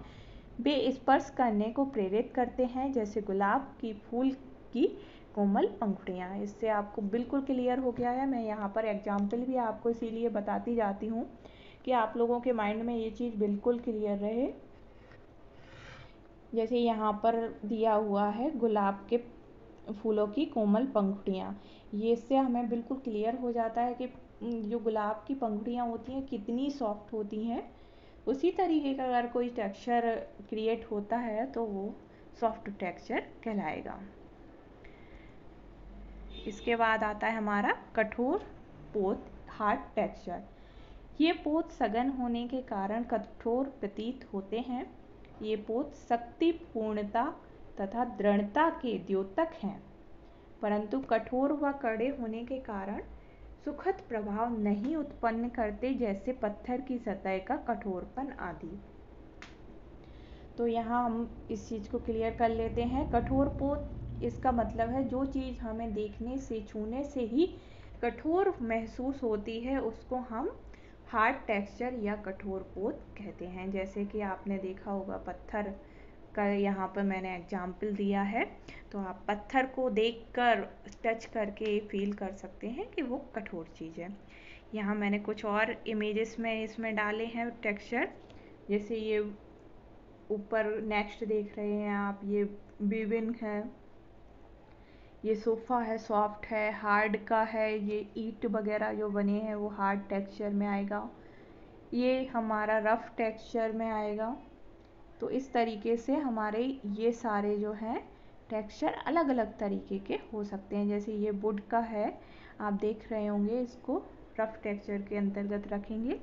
वे स्पर्श करने को प्रेरित करते हैं, जैसे गुलाब की फूल की कोमल पंखुड़ियाँ। इससे आपको बिल्कुल क्लियर हो गया है। मैं यहाँ पर एग्जाम्पल भी आपको इसीलिए बताती जाती हूँ कि आप लोगों के माइंड में ये चीज़ बिल्कुल क्लियर रहे। जैसे यहाँ पर दिया हुआ है गुलाब के फूलों की कोमल पंखुड़ियाँ, ये इससे हमें बिल्कुल क्लियर हो जाता है कि जो गुलाब की पंखुड़ियाँ होती हैं कितनी सॉफ्ट होती हैं। उसी तरीके का अगर कोई टेक्सचर क्रिएट होता है तो वो सॉफ्ट टेक्सचर कहलाएगा। इसके बाद आता है हमारा कठोर पोत, हार्ड टेक्सचर। ये पोत सघन होने के कारण कठोर प्रतीत होते हैं। ये पोत शक्ति, पूर्णता तथा दृढ़ता के द्योतक हैं, परंतु कठोर व कड़े होने के कारण सुखद प्रभाव नहीं उत्पन्न करते, जैसे पत्थर की सतह का कठोरपन आदि। तो यहाँ हम इस चीज़ को क्लियर कर लेते हैं। कठोर पोत, इसका मतलब है जो चीज़ हमें देखने से, छूने से ही कठोर महसूस होती है उसको हम हार्ड टेक्सचर या कठोर पोत कहते हैं। जैसे कि आपने देखा होगा पत्थर का, यहाँ पर मैंने एग्जाम्पल दिया है, तो आप पत्थर को देखकर, टच करके फील कर सकते हैं कि वो कठोर चीज़ है। यहाँ मैंने कुछ और इमेजेस में इसमें डाले हैं टेक्सचर। जैसे ये ऊपर नेक्स्ट देख रहे हैं आप, ये विविन है, ये सोफ़ा है, सॉफ्ट है, हार्ड का है, ये ईंट वगैरह जो बने हैं वो हार्ड टेक्सचर में आएगा, ये हमारा रफ टेक्सचर में आएगा। तो इस तरीके से हमारे ये सारे जो हैं टेक्सचर अलग अलग तरीके के हो सकते हैं। जैसे ये वुड का है, आप देख रहे होंगे, इसको रफ टेक्सचर के अंतर्गत रखेंगे।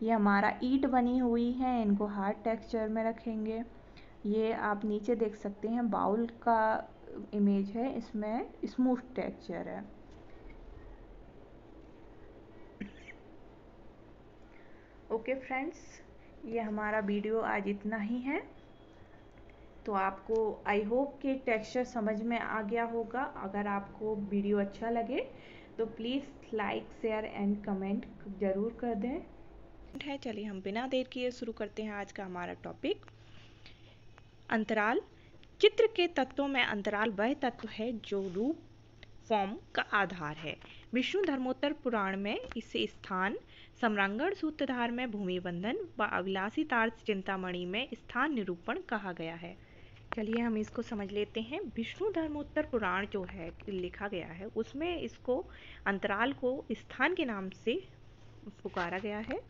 ये हमारा ईंट बनी हुई है, इनको हार्ड टेक्सचर में रखेंगे। ये आप नीचे देख सकते हैं बाउल का इमेज है, इसमें स्मूथ टेक्सचर है। ओके फ्रेंड्स, ये हमारा वीडियो आज इतना ही है। तो आपको आई होप कि टेक्सचर समझ में आ गया होगा। अगर आपको वीडियो अच्छा लगे तो please like, share and comment ज़रूर कर दें। चलिए हम बिना देर किए शुरू करते हैं आज का हमारा टॉपिक, अंतराल। चित्र के तत्वों में अंतराल वह तत्व है जो रूप, फॉर्म का आधार है। विष्णु धर्मोत्तर पुराण में इसे स्थान, सम्रांगण सूत्रधार में भूमि बंधन व अविलासी तार्स चिंतामणि में स्थान निरूपण कहा गया है। चलिए हम इसको समझ लेते हैं। विष्णु धर्मोत्तर पुराण जो है लिखा गया है उसमें इसको अंतराल को स्थान के नाम से पुकारा गया है,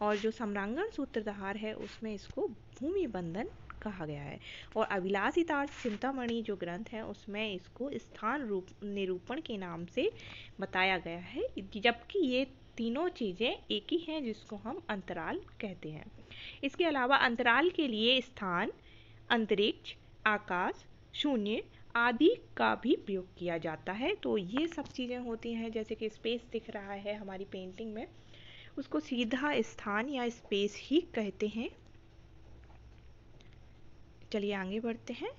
और जो सम्रांगण सूत्रधार है उसमें इसको भूमि बंधन कहा गया है, और अविलासी तार्स चिंतामणि जो ग्रंथ है उसमें इसको स्थान रूप निरूपण के नाम से बताया गया है। जबकि ये तीनों चीज़ें एक ही हैं जिसको हम अंतराल कहते हैं। इसके अलावा अंतराल के लिए स्थान, अंतरिक्ष, आकाश, शून्य आदि का भी प्रयोग किया जाता है। तो ये सब चीज़ें होती हैं, जैसे कि स्पेस दिख रहा है हमारी पेंटिंग में, उसको सीधा स्थान या स्पेस ही कहते हैं। चलिए आगे बढ़ते हैं।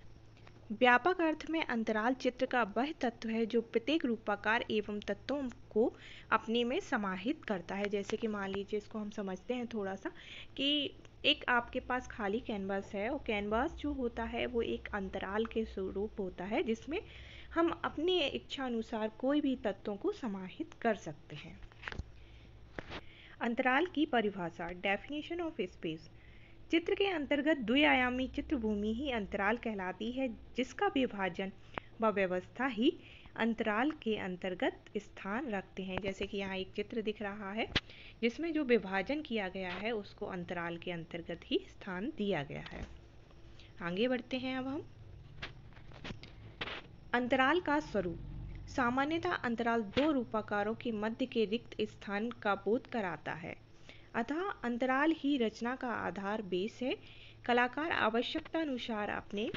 व्यापक अर्थ में अंतराल चित्र का वह तत्व है जो प्रत्येक रूपाकार एवं तत्वों को अपने में समाहित करता है। जैसे कि मान लीजिए, इसको हम समझते हैं थोड़ा सा, कि एक आपके पास खाली कैनवास है, और कैनवास जो होता है वो एक अंतराल के स्वरूप होता है, जिसमें हम अपनी इच्छा अनुसार कोई भी तत्वों को समाहित कर सकते हैं। अंतराल की परिभाषा, डेफिनेशन ऑफ स्पेस। चित्र के अंतर्गत द्विआयामी चित्रभूमि ही अंतराल कहलाती है, जिसका विभाजन व व्यवस्था ही अंतराल के अंतर्गत स्थान रखते हैं। जैसे कि यहाँ एक चित्र दिख रहा है जिसमें जो विभाजन किया गया है उसको अंतराल के अंतर्गत ही स्थान दिया गया है। आगे बढ़ते हैं अब हम। अंतराल का स्वरूप। सामान्यतः अंतराल दो रूपाकारों के मध्य के रिक्त स्थान का बोध कराता है, अतः अंतराल ही रचना का आधार बेस है। कलाकार आवश्यकता अनुसार अपने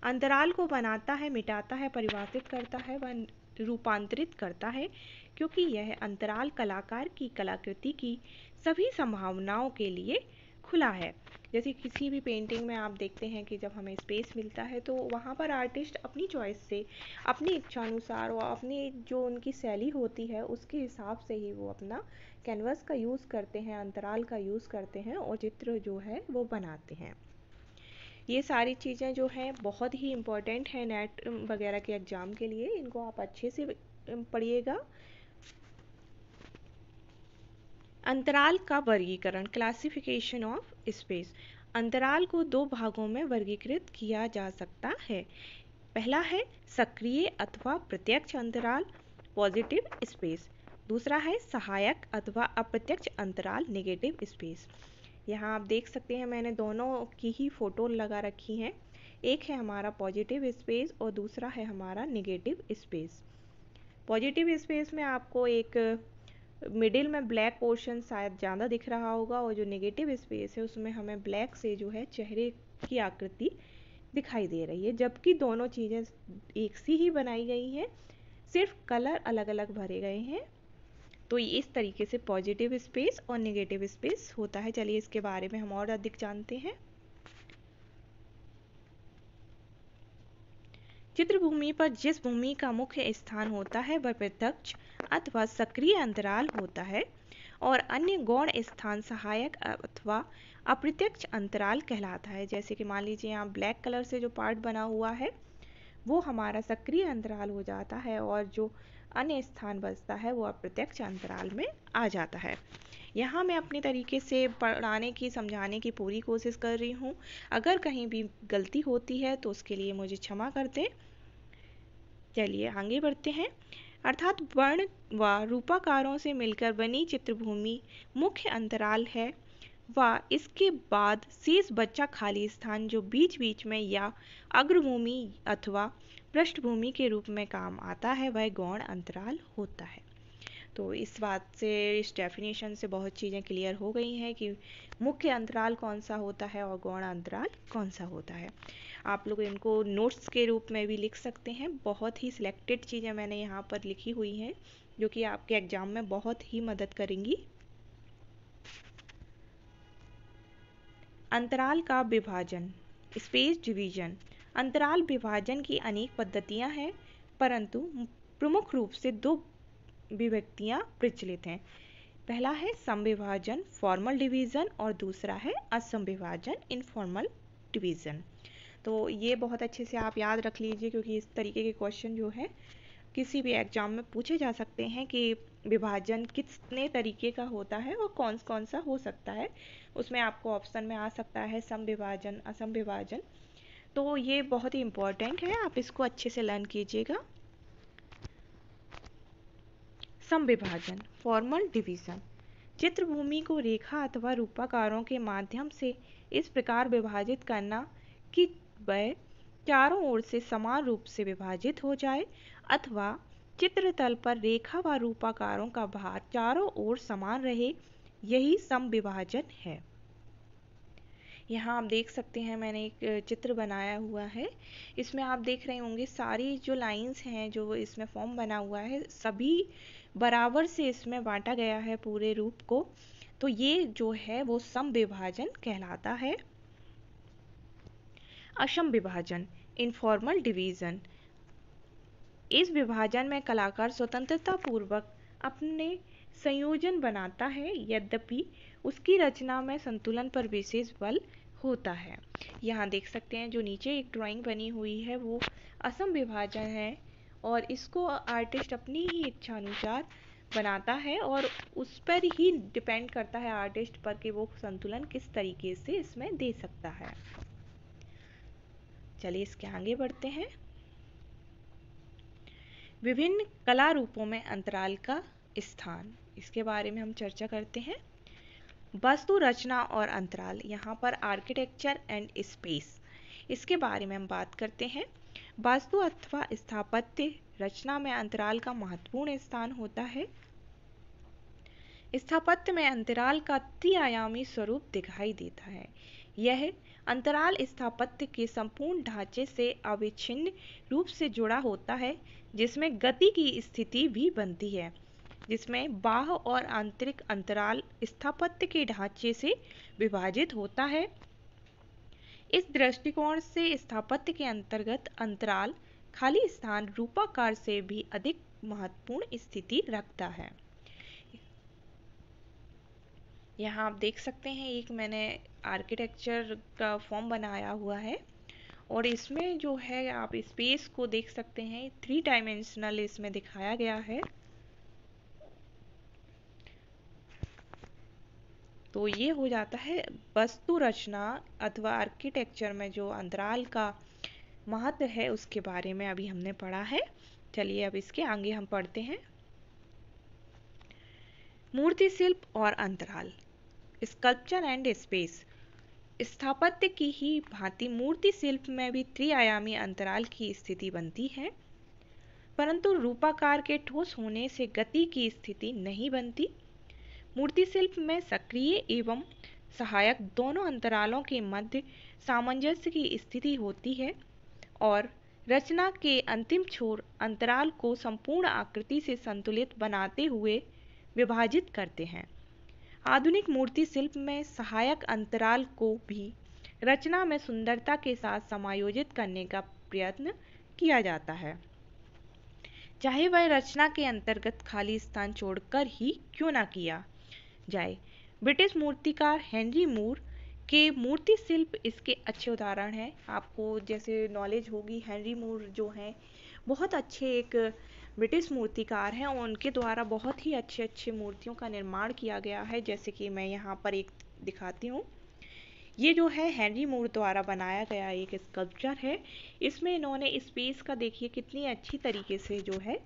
अंतराल को बनाता है, मिटाता है, परिभाषित करता है व रूपांतरित करता है, क्योंकि यह अंतराल कलाकार की कलाकृति की सभी संभावनाओं के लिए खुला है। जैसे किसी भी पेंटिंग में आप देखते हैं कि जब हमें स्पेस मिलता है तो वहाँ पर आर्टिस्ट अपनी चॉइस से, अपनी इच्छानुसार और अपनी जो उनकी शैली होती है उसके हिसाब से ही वो अपना कैनवस का यूज़ करते हैं, अंतराल का यूज़ करते हैं और चित्र जो है वो बनाते हैं। ये सारी चीज़ें जो हैं बहुत ही इम्पोर्टेंट है नेट वगैरह के एग्ज़ाम के लिए, इनको आप अच्छे से पढ़िएगा। अंतराल का वर्गीकरण, क्लासिफिकेशन ऑफ स्पेस। अंतराल को दो भागों में वर्गीकृत किया जा सकता है। पहला है सक्रिय अथवा प्रत्यक्ष अंतराल, पॉजिटिव स्पेस। दूसरा है सहायक अथवा अप्रत्यक्ष अंतराल, नेगेटिव स्पेस। यहाँ आप देख सकते हैं मैंने दोनों की ही फोटो लगा रखी हैं। एक है हमारा पॉजिटिव स्पेस और दूसरा है हमारा नेगेटिव स्पेस। पॉजिटिव स्पेस में आपको एक मिडिल में ब्लैक पोर्शन शायद ज़्यादा दिख रहा होगा, और जो नेगेटिव स्पेस है उसमें हमें ब्लैक से जो है चेहरे की आकृति दिखाई दे रही है, जबकि दोनों चीज़ें एक सी ही बनाई गई हैं, सिर्फ कलर अलग अलग भरे गए हैं। तो इस तरीके से पॉजिटिव स्पेस और नेगेटिव स्पेस होता है। चलिए इसके बारे में हम और अधिक जानते हैं। चित्रभूमि पर जिस भूमि का मुख्य स्थान होता है वह प्रत्यक्ष अथवा सक्रिय अंतराल होता है, और अन्य गौण स्थान सहायक अथवा अप्रत्यक्ष अंतराल कहलाता है। जैसे कि मान लीजिए यहाँ ब्लैक कलर से जो पार्ट बना हुआ है वो हमारा सक्रिय अंतराल हो जाता है, और जो अन्य स्थान बचता है वो अप्रत्यक्ष अंतराल में आ जाता है। यहाँ मैं अपने तरीके से पढ़ाने की, समझाने की पूरी कोशिश कर रही हूँ। अगर कहीं भी गलती होती है तो उसके लिए मुझे क्षमा कर दें। चलिए आगे बढ़ते हैं। अर्थात वर्ण व रूपाकारों से मिलकर बनी चित्रभूमि मुख्य अंतराल है, व इसके बाद शेष बचा खाली स्थान जो बीच बीच में या अग्रभूमि अथवा पृष्ठभूमि के रूप में काम आता है वह गौण अंतराल होता है। तो इस बात से, इस डेफिनेशन से बहुत चीज़ें क्लियर हो गई हैं कि मुख्य अंतराल कौन सा होता है और गौण अंतराल कौन सा होता है। आप लोग इनको नोट्स के रूप में भी लिख सकते हैं। बहुत ही सिलेक्टेड चीज़ें मैंने यहाँ पर लिखी हुई हैं जो कि आपके एग्जाम में बहुत ही मदद करेंगी। अंतराल का विभाजन, स्पेस डिवीजन। अंतराल विभाजन की अनेक पद्धतियाँ हैं, परंतु प्रमुख रूप से दो विभक्तियाँ प्रचलित हैं। पहला है समविभाजन, फॉर्मल डिवीज़न, और दूसरा है असमविभाजन, इनफॉर्मल डिवीज़न। तो ये बहुत अच्छे से आप याद रख लीजिए, क्योंकि इस तरीके के क्वेश्चन जो है किसी भी एग्जाम में पूछे जा सकते हैं कि विभाजन कितने तरीके का होता है और कौन सा हो सकता है। उसमें आपको ऑप्शन में आ सकता है सम विभाजन, असम विभाजन। तो ये बहुत ही इम्पोर्टेंट है, आप इसको अच्छे से लर्न कीजिएगा। सम विभाजन, फॉर्मल डिवीज़न। चित्रभूमि को रेखा अथवा रूपाकारों के माध्यम से इस प्रकार विभाजित करना कि वह चारों ओर से समान रूप से विभाजित हो जाए, अथवा चित्रतल पर रेखा व रूपाकारों का भार चारों ओर समान रहे, यही समविभाजन है। यहाँ आप देख सकते हैं मैंने एक चित्र बनाया हुआ है। इसमें आप देख रहे होंगे सारी जो लाइंस हैं जो इसमें फॉर्म बना हुआ है सभी बराबर से इसमें बांटा गया है पूरे रूप को। तो ये जो है वो समविभाजन कहलाता है। असम विभाजन, इनफॉर्मल डिवीजन। इस विभाजन में कलाकार स्वतंत्रता पूर्वक अपने संयोजन बनाता है, यद्यपि उसकी रचना में संतुलन पर विशेष बल होता है। यहाँ देख सकते हैं जो नीचे एक ड्राइंग बनी हुई है वो असम विभाजन है, और इसको आर्टिस्ट अपनी ही इच्छा अनुसार बनाता है और उस पर ही डिपेंड करता है आर्टिस्ट पर कि वो संतुलन किस तरीके से इसमें दे सकता है। चलिए इसके आगे बढ़ते हैं। विभिन्न कला रूपों में अंतराल का स्थान, इसके बारे में हम चर्चा करते हैं। वास्तु रचना और अंतराल, यहाँ पर आर्किटेक्चर एंड स्पेस, इसके बारे में हम बात करते हैं। वास्तु अथवा स्थापत्य रचना में अंतराल का महत्वपूर्ण स्थान होता है। स्थापत्य में अंतराल का त्रिआयामी स्वरूप दिखाई देता है। यह अंतराल स्थापत्य के संपूर्ण ढांचे से अविच्छिन्न रूप से जुड़ा होता है, जिसमें गति की स्थिति भी बनती है, जिसमें बाह्य और आंतरिक अंतराल स्थापत्य के ढांचे से विभाजित होता है। इस दृष्टिकोण से स्थापत्य के अंतर्गत अंतराल खाली स्थान रूपाकार से भी अधिक महत्वपूर्ण स्थिति रखता है। यहाँ आप देख सकते हैं एक मैंने आर्किटेक्चर का फॉर्म बनाया हुआ है, और इसमें जो है आप स्पेस को देख सकते हैं, 3 डायमेंशनल इसमें दिखाया गया है। तो ये हो जाता है वास्तु रचना अथवा आर्किटेक्चर में जो अंतराल का महत्व है उसके बारे में अभी हमने पढ़ा है। चलिए अब इसके आगे हम पढ़ते हैं। मूर्ति शिल्प और अंतराल, स्कल्पचर एंड स्पेस। स्थापत्य की ही भांति मूर्ति शिल्प में भी त्रिआयामी अंतराल की स्थिति बनती है, परंतु रूपाकार के ठोस होने से गति की स्थिति नहीं बनती। मूर्ति शिल्प में सक्रिय एवं सहायक दोनों अंतरालों के मध्य सामंजस्य की स्थिति होती है, और रचना के अंतिम छोर अंतराल को संपूर्ण आकृति से संतुलित बनाते हुए विभाजित करते हैं। आधुनिक मूर्ति शिल्प में सहायक अंतराल को भी रचना में सुंदरता के साथ समायोजित करने का प्रयत्न किया जाता है, चाहे वह रचना के अंतर्गत खाली स्थान छोड़कर ही क्यों न किया जाए। ब्रिटिश मूर्तिकार हेनरी मूर के मूर्ति शिल्प इसके अच्छे उदाहरण हैं। आपको जैसे नॉलेज होगी, हेनरी मूर जो हैं बहुत अच्छे एक ब्रिटिश मूर्तिकार हैं, उनके द्वारा बहुत ही अच्छे अच्छे मूर्तियों का निर्माण किया गया है। जैसे कि मैं यहाँ पर एक दिखाती हूँ, ये जो है हेनरी मूर द्वारा बनाया गया एक स्कल्पचर है। इसमें इन्होंने स्पेस का देखिए कितनी अच्छी तरीके से जो है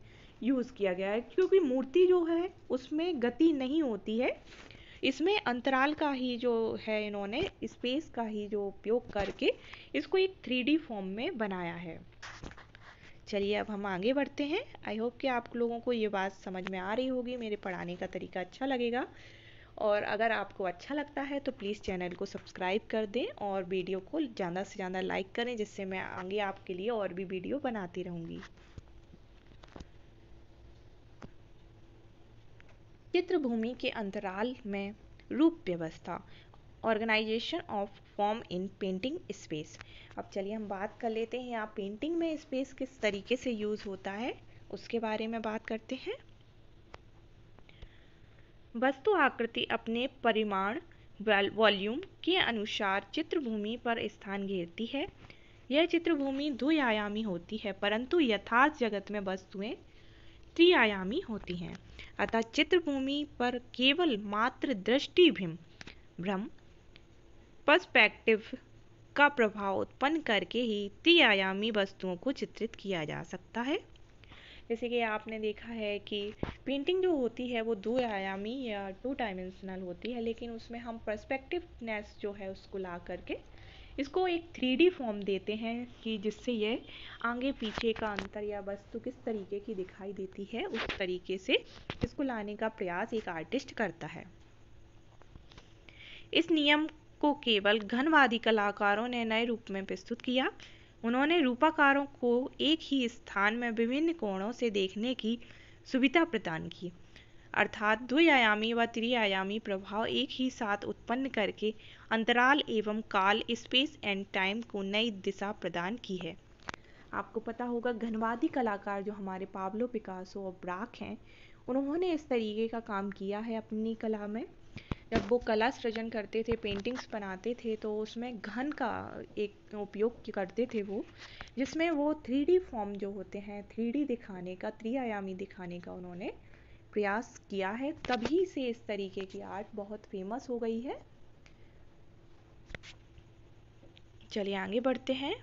यूज़ किया गया है, क्योंकि मूर्ति जो है उसमें गति नहीं होती है, इसमें अंतराल का ही जो है इन्होंने स्पेस का ही जो उपयोग करके इसको एक 3D फॉर्म में बनाया है। चलिए अब हम आगे बढ़ते हैं। आई होप कि आप लोगों को ये बात समझ में आ रही होगी, मेरे पढ़ाने का तरीका अच्छा लगेगा, और अगर आपको अच्छा लगता है तो प्लीज़ चैनल को सब्सक्राइब कर दें और वीडियो को ज़्यादा से ज़्यादा लाइक करें, जिससे मैं आगे आपके लिए और भी वीडियो बनाती रहूँगी। चित्रभूमि के अंतराल में रूप व्यवस्था, organisation of form in painting space. अब चलिए हम बात कर लेते हैं यहाँ पेंटिंग में स्पेस किस तरीके से यूज़ होता है उसके बारे में बात करते हैं। वस्तु आकृति अपने परिमाण वॉल्यूम के अनुसार चित्रभूमि पर स्थान घेरती है। यह चित्रभूमि द्विआयामी होती है, परंतु यथार्थ जगत में वस्तुएं त्रिआयामी होती हैं। अतः चित्रभूमि पर केवल मात्र दृष्टि भ्रम पर्सपेक्टिव का प्रभाव उत्पन्न करके ही त्रिआयामी वस्तुओं को चित्रित किया जा सकता है। जैसे कि आपने देखा है कि पेंटिंग जो होती है वो 2 आयामी या 2 डायमेंशनल होती है, लेकिन उसमें हम पर्सपेक्टिवनेस जो है उसको ला करके इसको एक 3D फॉर्म देते हैं कि जिससे ये आगे पीछे का अंतर या वस्तु किस तरीके की दिखाई देती है उस तरीके से इसको लाने का प्रयास एक आर्टिस्ट करता है। इस नियम को केवल घनवादी कलाकारों ने नए रूप में प्रस्तुत किया। उन्होंने रूपाकारों को एक ही स्थान में विभिन्न कोणों से देखने की सुविधा प्रदान की। अर्थात द्विआयामी व त्रिआयामी प्रभाव एक ही साथ उत्पन्न करके अंतराल एवं काल, स्पेस एंड टाइम को नई दिशा प्रदान की है। आपको पता होगा घनवादी कलाकार जो हमारे पाब्लो पिकासो और ब्राक हैं, उन्होंने इस तरीके का काम किया है अपनी कला में। जब वो कला सृजन करते थे, पेंटिंग्स बनाते थे, तो उसमें घन का एक उपयोग करते थे वो, जिसमें वो 3D फॉर्म जो होते हैं, 3D दिखाने का, त्रिआयामी दिखाने का उन्होंने प्रयास किया है। तभी से इस तरीके की आर्ट बहुत फेमस हो गई है। चलिए आगे बढ़ते हैं।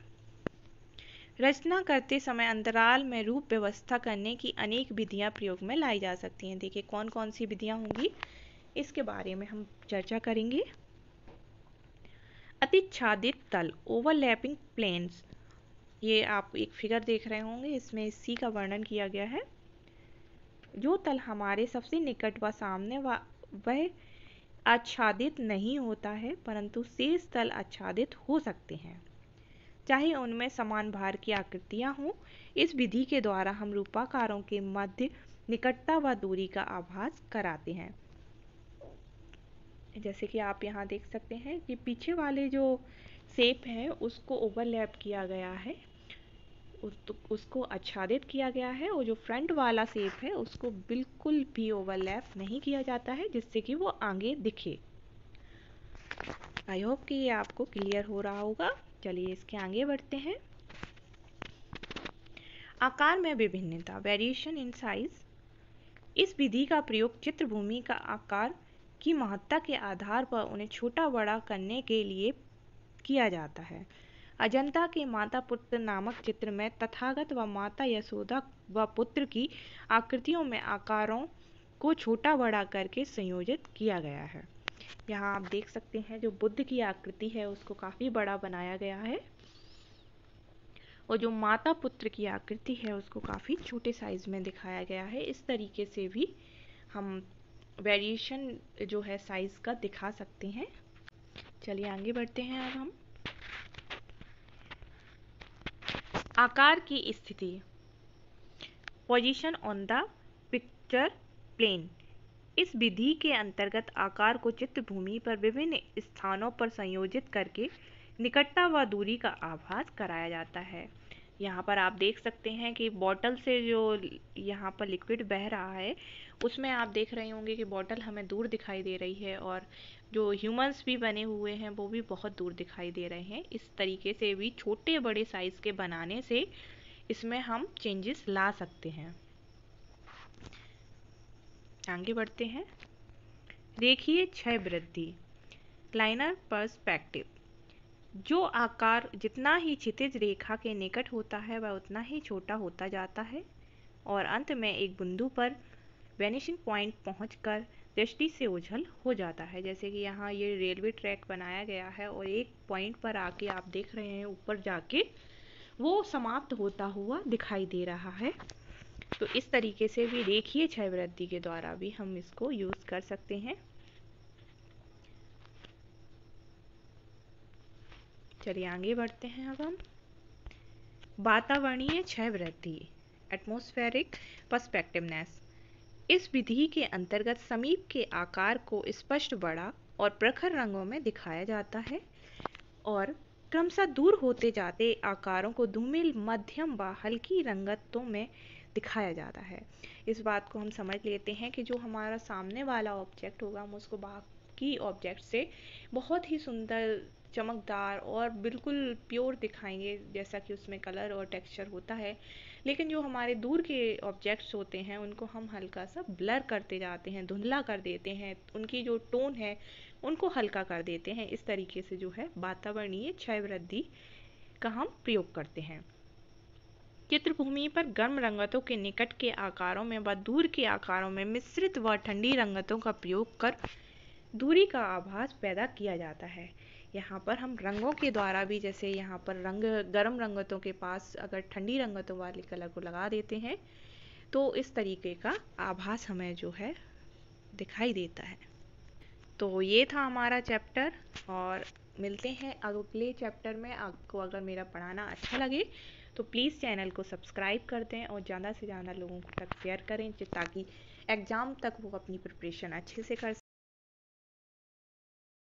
रचना करते समय अंतराल में रूप व्यवस्था करने की अनेक विधियां प्रयोग में लाई जा सकती हैं। देखिए कौन कौन सी विधियां होंगी, इसके बारे में हम चर्चा करेंगे। अतिच्छादित तल, ओवरलैपिंग प्लेन्स, ये आप एक फिगर देख रहे होंगे, इसमें सी का वर्णन किया गया है। जो तल हमारे सबसे निकट व सामने वह आच्छादित नहीं होता है, परंतु शेष तल आच्छादित हो सकते हैं, चाहे उनमें समान भार की आकृतियां हों। इस विधि के द्वारा हम रूपाकारों के मध्य निकटता व दूरी का आभास कराते हैं। जैसे कि आप यहाँ देख सकते हैं कि पीछे वाले जो शेप है उसको ओवरलैप किया गया है, उसको आच्छादित किया गया है, और जो फ्रंट वाला शेप है उसको बिल्कुल भी ओवरलैप नहीं किया जाता है, जिससे कि वो आगे दिखे। आई होप कि ये आपको क्लियर हो रहा होगा। चलिए इसके आगे बढ़ते हैं। आकार में विभिन्नता, वेरिएशन इन साइज। इस विधि का प्रयोग चित्रभूमि का आकार की महत्ता के आधार पर उन्हें छोटा बड़ा करने के लिए किया जाता है। अजंता के माता पुत्र नामक चित्र में तथागत व माता यशोदा व पुत्र की आकृतियों में आकारों को छोटा बड़ा करके संयोजित किया गया है। यहाँ आप देख सकते हैं जो बुद्ध की आकृति है उसको काफ़ी बड़ा बनाया गया है, और जो माता पुत्र की आकृति है उसको काफ़ी छोटे साइज में दिखाया गया है। इस तरीके से भी हम वेरिएशन जो है साइज का दिखा सकते हैं। चलिए आगे बढ़ते हैं। अब हम आकार की स्थिति, position on the picture plane. इस विधि के अंतर्गत आकार को चित्रभूमि पर विभिन्न स्थानों पर संयोजित करके निकटता व दूरी का आभास कराया जाता है। यहाँ पर आप देख सकते हैं कि बॉटल से जो यहाँ पर लिक्विड बह रहा है उसमें आप देख रहे होंगे कि बॉटल हमें दूर दिखाई दे रही है, और जो ह्यूमंस भी बने हुए हैं वो भी बहुत दूर दिखाई दे रहे हैं। इस तरीके से भी छोटे बड़े साइज के बनाने से इसमें हम चेंजेस ला सकते हैं। आगे बढ़ते हैं। रेखीय क्षय वृद्धि, लाइनर पर्सपेक्टिव। जो आकार जितना ही क्षितिज रेखा के निकट होता है वह उतना ही छोटा होता जाता है, और अंत में एक बिंदु पर वेनिशिंग पॉइंट पहुंचकर दृष्टि से ओझल हो जाता है। जैसे कि यहाँ ये रेलवे ट्रैक बनाया गया है और एक पॉइंट पर आके आप देख रहे हैं ऊपर जाके वो समाप्त होता हुआ दिखाई दे रहा है। तो इस तरीके से भी रेखीय क्षय वृद्धि के द्वारा भी हम इसको यूज कर सकते हैं। चलिए आगे बढ़ते हैं। अब हम वातावरणीय क्षय वृद्धि, एटमॉस्फेरिक पर्सपेक्टिवनेस। इस विधि के अंतर्गत समीप के आकार को स्पष्ट बड़ा और प्रखर रंगों में दिखाया जाता है, और क्रमशः दूर होते जाते आकारों को धूमिल, मध्यम व हल्की रंगतों में दिखाया जाता है। इस बात को हम समझ लेते हैं कि जो हमारा सामने वाला ऑब्जेक्ट होगा हम उसको बाकी ऑब्जेक्ट से बहुत ही सुंदर, चमकदार और बिल्कुल प्योर दिखाएंगे, जैसा कि उसमें कलर और टेक्सचर होता है। लेकिन जो हमारे दूर के ऑब्जेक्ट्स होते हैं उनको हम हल्का सा ब्लर करते जाते हैं, धुंधला कर देते हैं, उनकी जो टोन है उनको हल्का कर देते हैं। इस तरीके से जो है वातावरणीय क्षय वृद्धि का हम प्रयोग करते हैं। चित्रभूमि पर गर्म रंगतों के निकट के आकारों में व दूर के आकारों में मिश्रित व ठंडी रंगतों का प्रयोग कर दूरी का आभास पैदा किया जाता है। यहाँ पर हम रंगों के द्वारा भी, जैसे यहाँ पर रंग गर्म रंगतों के पास अगर ठंडी रंगतों वाले कलर को लगा देते हैं तो इस तरीके का आभास हमें जो है दिखाई देता है। तो ये था हमारा चैप्टर, और मिलते हैं अगले चैप्टर में। आपको अगर मेरा पढ़ाना अच्छा लगे तो प्लीज़ चैनल को सब्सक्राइब कर दें और ज़्यादा से ज़्यादा लोगों तक शेयर करें, ताकि एग्ज़ाम तक वो अपनी प्रिपरेशन अच्छे से कर